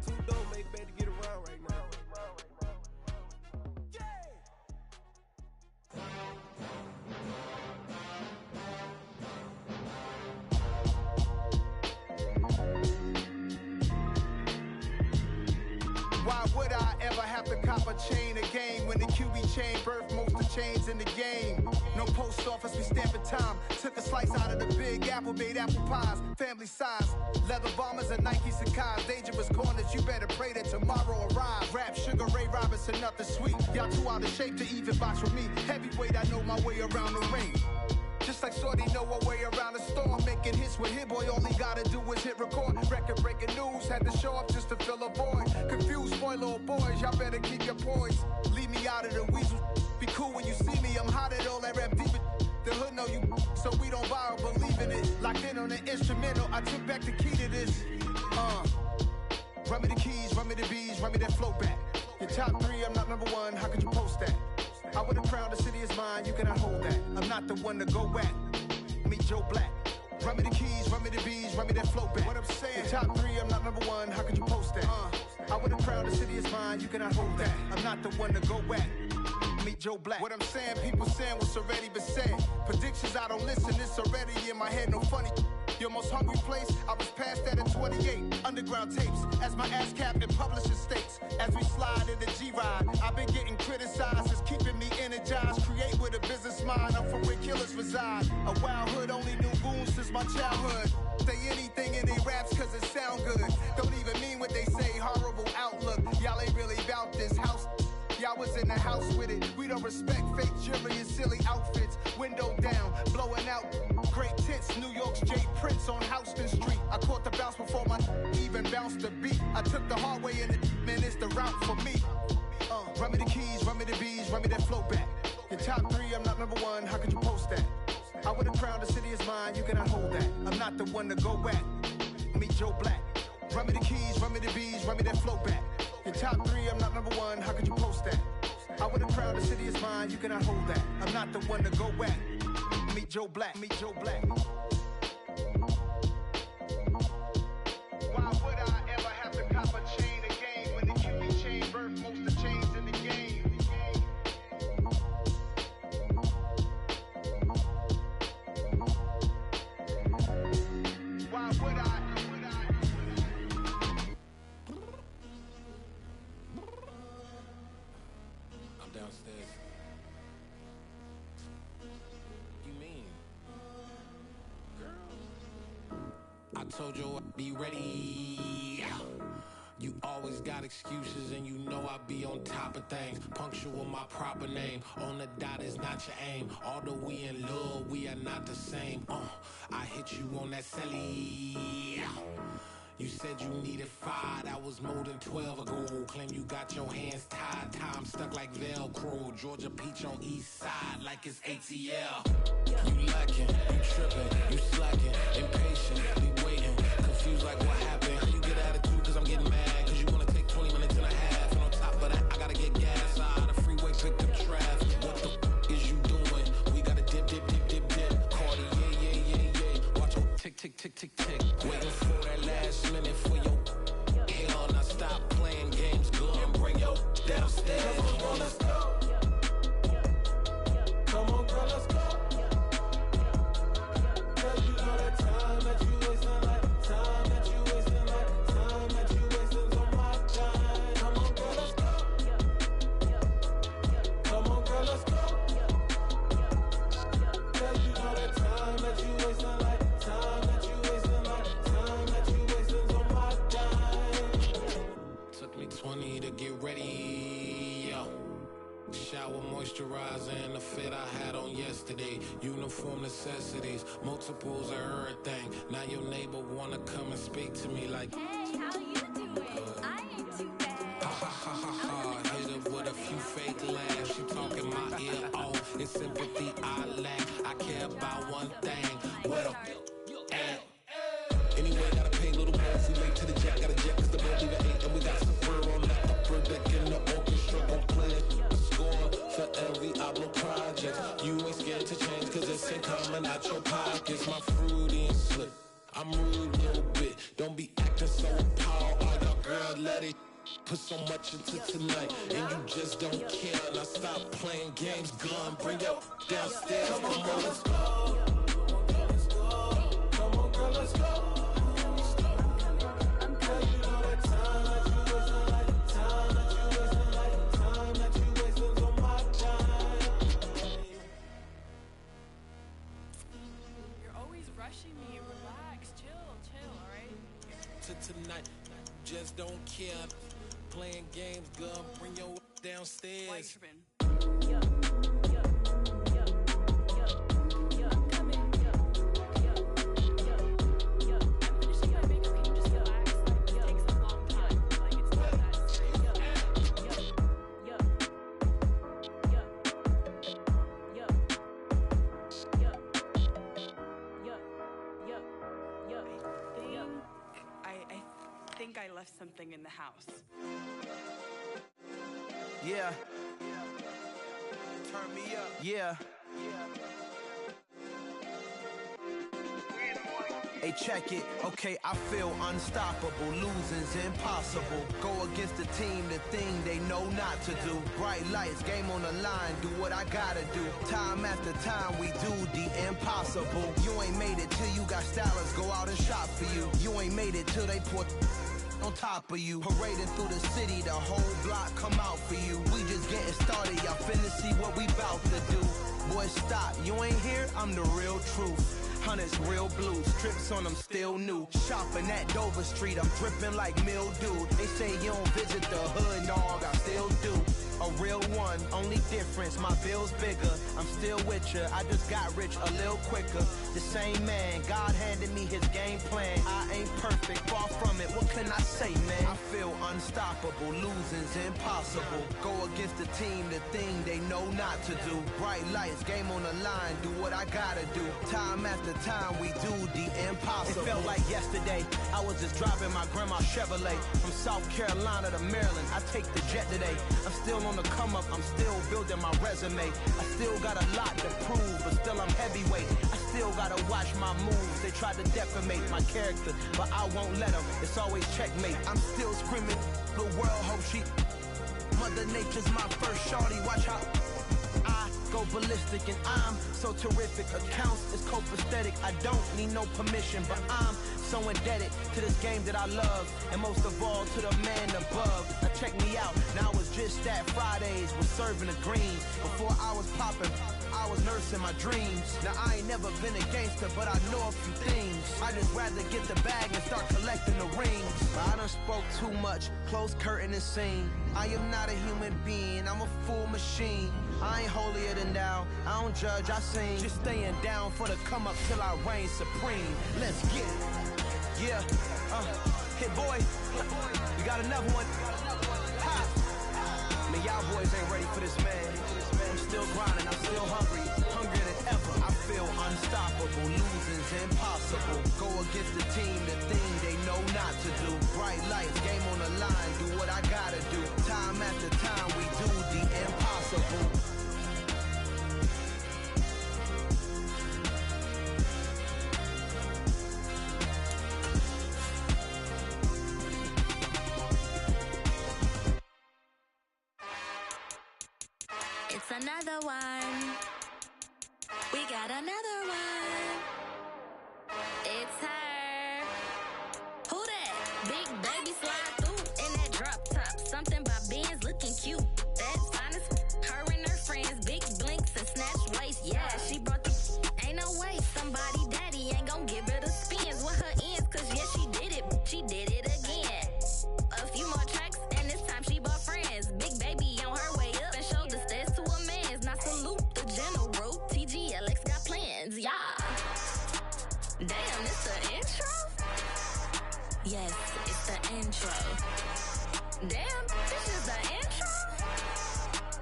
Two dope make bad to get around right now. Why would I ever have to cop a chain again when the QB chain birthed most of the chains in the game? No post office, we stamping time. Took a slice out of the big apple, made apple pies, family size. Leather bombers and Nike Sacai's. Dangerous corners, you better pray that tomorrow arrives. Rap, Sugar Ray Robinson, nothing sweet. Y'all too out of shape to even box with me. Heavyweight, I know my way around the ring. Just like Shorty know her way around the storm. Making hits with Hit Boy, all he gotta do is hit record. Record breaking news, had to show up just to fill a void. Confused boy, little boys, y'all better keep your poise. Leave me out of the weasel. Be cool when you see me, I'm hot at all that rap deep. The hood know you, so we don't borrow, believe in it. Locked in on the instrumental, I took back the key to this. Run me the keys, run me the bees, run me that flow back. Your top three, I'm not number one, how could you post that? I would've crowned the city is mine, you cannot hold that. I'm not the one to go at. Meet Joe Black. Run me the keys, run me the bees, run me that flow back. What I'm saying, your top three, I'm not number one, how could you post that? I would've crowned the city is mine, you cannot hold that. I'm not the one to go at. Meet Joe Black. What I'm saying, people saying what's already been said. Predictions, I don't listen, it's already in my head, no funny. Your most hungry place, I was past that at 28. Underground tapes, as my ass cap in publishing states. As we slide in the G-Ride, I've been getting criticized, it's keeping me energized. Create with a business mind, I'm from where killers reside. A wild hood, only knew goons since my childhood. Say anything in they raps cause it sound good. Don't even mean what they say, horrible outlook. Y'all ain't really about this house. Y'all was in the house with it. We don't respect fake jewelry and silly outfits. Window down, blowing out. Great tits, New York's J. Prince on Houston Street. I caught the bounce before my even bounced the beat. I took the hard way in the man, it's the route for me. Run me the keys, run me the bees, run me that flow back. Your top three, I'm not number one, how could you post that? I would've crowned the city is mine, you cannot hold that. I'm not the one to go at. Meet Joe Black. Run me the keys, run me the bees, run me that flow back. Your top three, I'm not number one, how could you post that? I would've crowned the city is mine, you cannot hold that. I'm not the one to go at. Meet Joe Black, meet Joe Black. told you I'd be ready. You always got excuses and you know I be on top of things. Punctual my proper name. On the dot is not your aim. Although we in love, we are not the same. I hit you on that celly. You said you needed 5, that was more than 12 ago. Claim you got your hands tied, time stuck like Velcro. Georgia peach on east side like it's ATL. You lacking, you tripping, you slacking, impatient, be waiting, confused like what happened. How you get attitude cause I'm getting mad, cause you wanna take 20 minutes and a half. And on top of that, I gotta get gas out of the freeway, pick up traffic. What the f is you doing? We gotta dip, dip, dip, dip, dip. Cardi, yeah. Watch your tick, tick, tick, tick, tick. Waiting for that last minute for your hell. Now stop playing games, go and bring your downstairs. Come on, let's go. Come on, girl, let's go. Cause you know that time that you wasting, like time that you wasting, like time that you wasting on my time. Come on, girl, let's go. Come on, girl, let's go. Cause you know that time that you wasting, like time that you wasting, like time that you wasting on my time. Took me 20 to get ready, yo. Shower, moisturizer, and the fit I had on yesterday. Uniform necessities, multiples of everything. Now your neighbor wanna come and speak to me like, hey, how you doing? I ain't too bad. Ha ha ha ha ha. Hit her with a few fake laughs. She talking my ear off. It's sympathy I lack. I care about one thing. What up? Anyway, gotta pay a little more. If we late to the jet, gotta jet cause the boat leave at 8. And we got some fur on the upper deck in the orchestra. Gon' play a score for every album project. You ain't scared to change cause it's ain't coming out your pockets. My fruity and slick. I'm rude a little bit. Don't be acting so appalled. All y'all girl, let it put so much into tonight. And you just don't care. Now stop playing games, gun. Bring your downstairs. Come on, let's go. Come on, girl, let's go. Tonight, just don't care. Playing games, girl, bring your downstairs. I think I left something in the house. Yeah. Turn me up. Yeah. Hey, check it. Okay, I feel unstoppable. Losing's impossible. Go against the team, the thing they know not to do. Bright lights, game on the line, do what I gotta do. Time after time, we do the impossible. You ain't made it till you got stylists go out and shop for you. You ain't made it till they put on top of you. Parading through the city, the whole block come out for you. We just getting started, y'all finna see what we bout to do. Boy, stop, you ain't here, I'm the real truth. Hunters, real blue, strips on them still new. Shopping at Dover Street, I'm dripping like mildew. They say you don't visit the hood, dog, I still do. A real one, only difference, my bill's bigger. I'm still with ya, I just got rich a little quicker. The same man, God handed me his game plan. I ain't perfect, far from it, what can I say, man? I feel unstoppable, losing's impossible. Go against the team, the thing they know not to do. Bright lights, game on the line, do what I gotta do. Time after time, we do the impossible. It felt like yesterday, I was just driving my grandma's Chevrolet. From South Carolina to Maryland, I take the jet today. I'm still on the come up, I'm still building my resume. I still got a lot to prove, but still I'm heavyweight. I still gotta watch my moves. They tried to defamate my character, but I won't let them. It's always checkmate. I'm still screaming, the world hope she. Mother Nature's my first shorty, watch how I go ballistic and I'm so terrific. Accounts is copacetic, I don't need no permission, but I'm so indebted to this game that I love, and most of all to the man above. Now check me out, now it's just that Fridays was serving the green. Before I was popping, I I was nursing my dreams. Now I ain't never been a gangster, but I know a few things. I just rather get the bag and start collecting the rings. But I done spoke too much, close curtain and scene. I am not a human being, I'm a full machine. I ain't holier than thou, I don't judge, I sing. Just staying down for the come up till I reign supreme. Let's get it. Yeah, hit boy, we got another one. Ha. Man, y'all boys ain't ready for this, man. I'm still grinding, I'm still hungry, hungrier than ever. I feel unstoppable, losing's impossible. Go against the team, the thing they know not to do. Bright lights, game on the line, do what I gotta do. Time after time, we do the impossible. It's another one. We got another one. It's her. Who that? Big baby slide through in that drop top. Something by Benz looking cute. That's honest. Her and her friends, big blinks and snatch waist. Yeah, she brought the. Ain't no way somebody daddy ain't gon' give her the spins with her ends. Cause yeah, she did it. She did it again. A few more tracks and this time she bought friends. Big baby on her way up and showed the stairs to a man's. Now salute the general. TGLX got plans, yeah. Damn, it's the intro? Yes, it's the intro. Damn, this is the intro?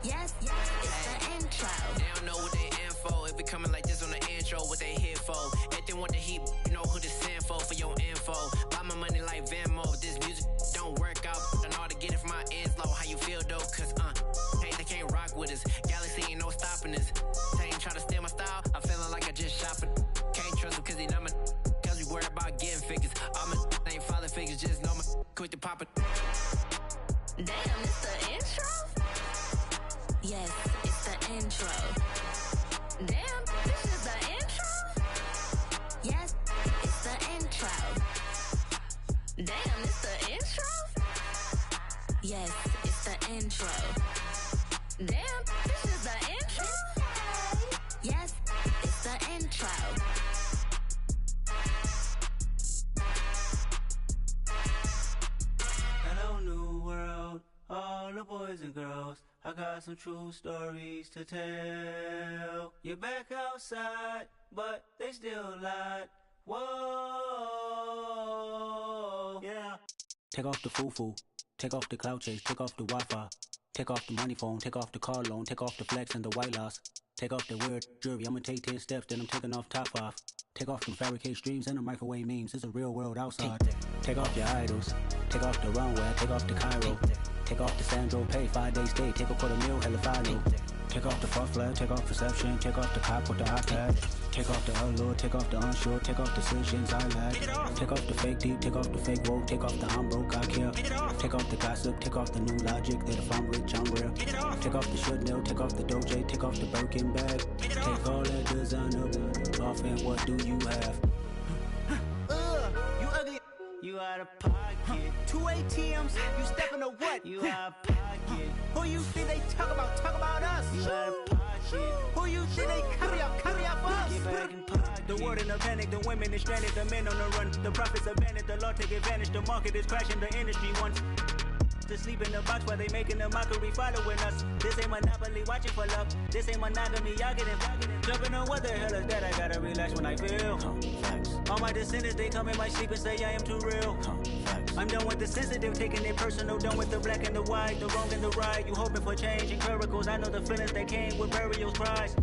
Yes, it's the intro. They don't know what they in for. If we coming like this on the intro, what they here for? If they want the heat, you know who to send for your info. Buy my money like Venmo. If this music don't work out, I know how to get it from my ends low. How you feel though? Cause hey, they can't rock with us. Galaxy ain't no stopping us. They ain't trying to steal my style. I'm feeling like I just shopping. Can't trust him cause he not my. Cause we worried about getting figures. All my ain't father figures, just know my quick to pop it. Damn, it's the intro? Yes, it's the intro. Damn, this is the intro? Yes, it's the intro. Damn, it's the intro? Yes, it's the intro. Damn, this is the intro? Yes, it's the intro. Hello, new world, all the boys and girls. I got some true stories to tell. You're back outside, but they still lied. Whoa, yeah. Take off the foo-foo, take off the cloud chase, take off the Wi-Fi. Take off the money phone, take off the car loan, take off the flex and the white loss. Take off the weird jewelry, I'ma take 10 steps, then I'm taking off top 5. Take off them fabricate streams and the microwave memes, it's a real world outside. Take off your idols, take off the runway, take off the Cairo. Take off the Sandro pay, 5-day stay, take a $250,000, hella final. Take off the false flag, take off perception, take off the cop with the iPad. Take off the allure, take off the unsure, take off decisions I lack. Take off the fake deep, take off the fake woke, take off the I'm broke, I care. Take off the gossip, take off the new logic that if I'm rich, I'm real. Take off the should know, take off the Doge, take off the Birkin bag. Take all that designer off and what do you have? You ugly. You out of pocket. 2 ATMs, you stepping to what? You out of pocket. Who you think they talk about us? You out of pocket. Who you think they carry out for us? Get back in pocket. The world in a panic, the women is stranded, the men on the run. The profits abandoned, the law take advantage. The market is crashing, the industry wants to sleep in the box while they making a mockery following us. This ain't monopoly, watching for love. This ain't monogamy, y'all getting jumping on what the hell is that? I gotta relax when I feel. All my descendants, they come in my sleep and say I am too real. I'm done with the sensitive, taking it personal. Done with the black and the white, the wrong and the right. You hoping for change and miracles. I know the feelings that came with burials, cries.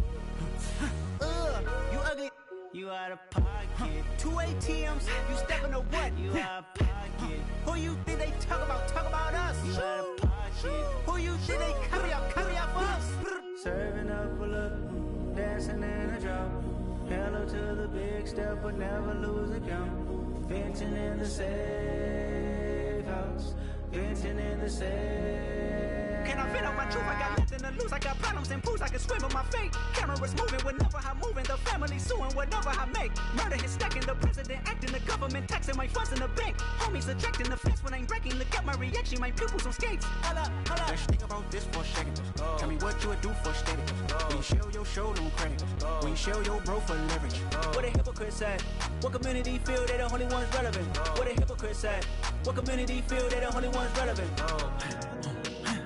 You ugly. You out of pocket. 2 ATMs, you stepping to what? You out of pocket. Who you think they talk about us? You out of pocket. Who you think they carry out for us? Serving up a look, dancing in a drop. Hello to the big step, but never lose a count. Venting in the safe house, venting in the safe Can I vent out my truth? I got nothing to lose. I got problems and pools. I can swim with my fate. Cameras moving whenever I'm moving. The family suing whatever I make. Murder is stacking. The president acting. The government taxing my funds in the bank. Homies ejecting the fence when I'm breaking. Look at my reaction. My pupils on skates. Hold up. Let's think about this for a second. Tell me what you would do for steady. When you show your show, no credit. When you show your bro for leverage. What a hypocrite said. What community feel they the only ones relevant? What a hypocrite said. What community feel they the only ones relevant?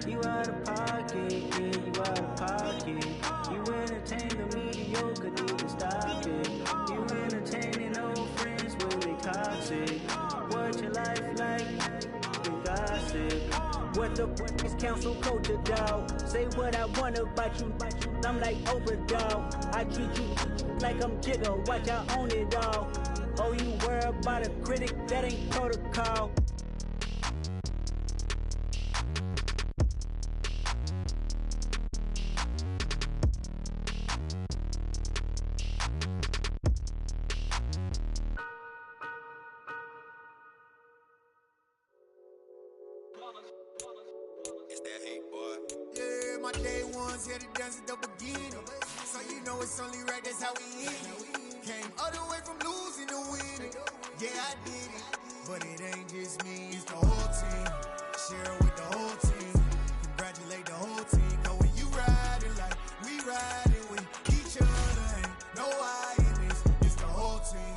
You out of pocket, yeah, you out of pocket. You entertain the mediocre, need to stop it. You entertaining old friends when they toxic. What your life like? The gossip. What the fuck is council culture, dog? Say what I want about you. I'm like Oprah, dog. I treat you like I'm Jigga. Watch I own it all. Oh, you worry about a critic? That ain't protocol. It's that hate, boy. Yeah, my day ones here to dance at the beginning. So you know it's only right, that's how we end it. Came all the way from losing to winning. Yeah, I did it. But it ain't just me, it's the whole team. Share it with the whole team. Congratulate the whole team. Cause when you riding like we riding with each other, ain't no I in this. It's the whole team.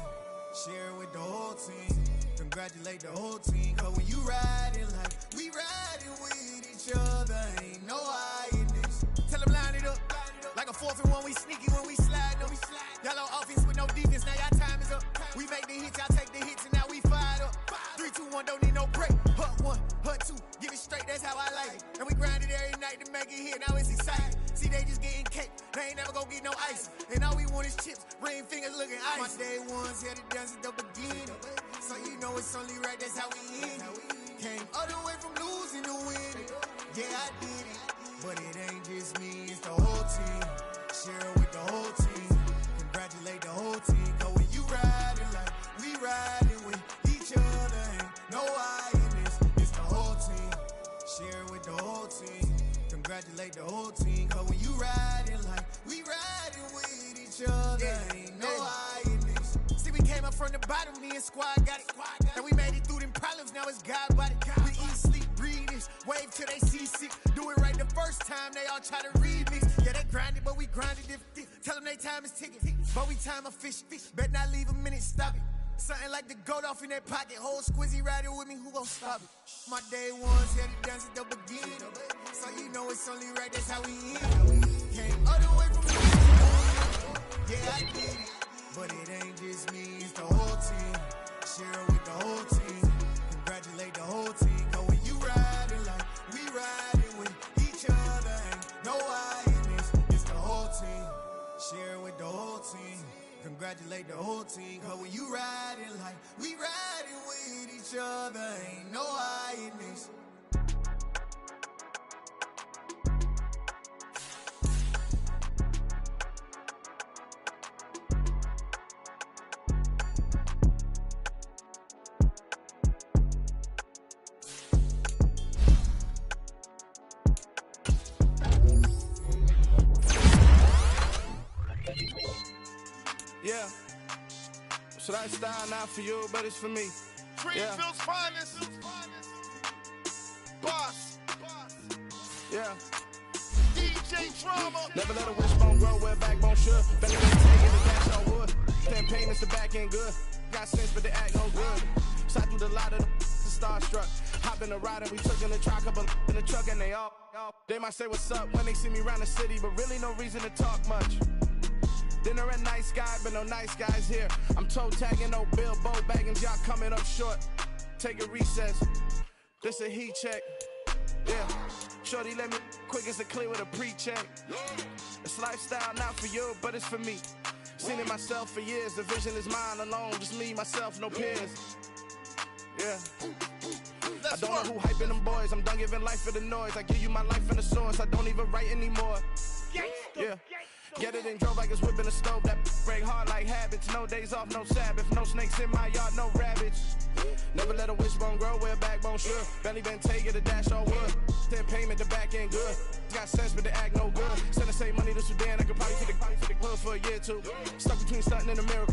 Share it with the whole team. Congratulate the whole team. Cause when you riding like we riding with each other, ain't no I in this. Tell them line it up. Like a 4th and 1, we sneaky when we slide. No, we slide. Y'all on offense with no defense, now y'all time is up. We make the hits, y'all take the hits, and now we fired up. 3, 2, 1, don't need no break. Hut 1, hut 2, give it straight, that's how I like it. And we grind it every night to make it hit, now it's exciting. See, they just getting cake, they ain't never gonna get no ice. And all we want is chips, ring fingers looking ice. My day ones here to dance at the beginning. So you know it's only right, that's how we end it. Came all the way from losing to winning. Yeah, I did it. But it ain't just me, it's the whole team. Share it with the whole team. Congratulate the whole team. Cause when you riding like we riding with each other, ain't no I in this. It's the whole team. Share it with the whole team. Congratulate the whole team. Cause when you riding like we riding with each other, ain't no I in this. See, we came up from the bottom, me and squad got it. And we made it through them problems, now it's God body. We eat, sleep, breathe this, wave till they see sick. Do it right the first time, they all try to remix. Yeah, they grinded, but we grinded different. Tell them they time is ticking, but we time a fish. Bet not leave a minute, stop it. Something like the goat off in that pocket. Whole squizzy riding with me, who gon' stop it? My day ones here to dance at the beginning. So you know it's only right, that's how we end. Came all the way from the yeah, I did it. But it ain't just me, it's the whole team. Share it with the whole team. Congratulate the whole team. Cause when you riding like we riding with each other, ain't no I in this. It's the whole team. Share it with the whole team. Congratulate the whole team. Cause when you riding like we riding with each other, ain't no I in this. Yeah. Should I style not for you, but it's for me. Greenfield's finest. Boss. Yeah. DJ Drama. Never let a wishbone grow where backbone should. Better than taking the dash on wood. Campaign is the back end good. Got sense, but the act no good. Shot through the lot of the starstruck. Hop in the ride and we took in the truck, couple in the truck and they all. They might say what's up when they see me around the city, but really no reason to talk much. Dinner at Nice Guy, but no nice guys here. I'm toe tagging, no Bilbo baggins, y'all coming up short. Take a recess. This a heat check. Yeah. Shorty let me quick as a clear with a pre-check. It's lifestyle not for you, but it's for me. Seen it myself for years. The vision is mine alone. Just me, myself, no peers. Yeah. I don't know who hyping them boys. I'm done giving life for the noise. I give you my life in the source. I don't even write anymore. Yeah. Get it and drove like it's whipping a stove. That break hard like habits. No days off, no Sabbath. No snakes in my yard, no rabbits. Never let a wishbone grow where a backbone should. Belly been taking the dash all wood. Then payment, the back end good. Got sense, but the act no good. Send the same money to Sudan, I could probably take the hood for a year or two. Stuck between stunting and a miracle.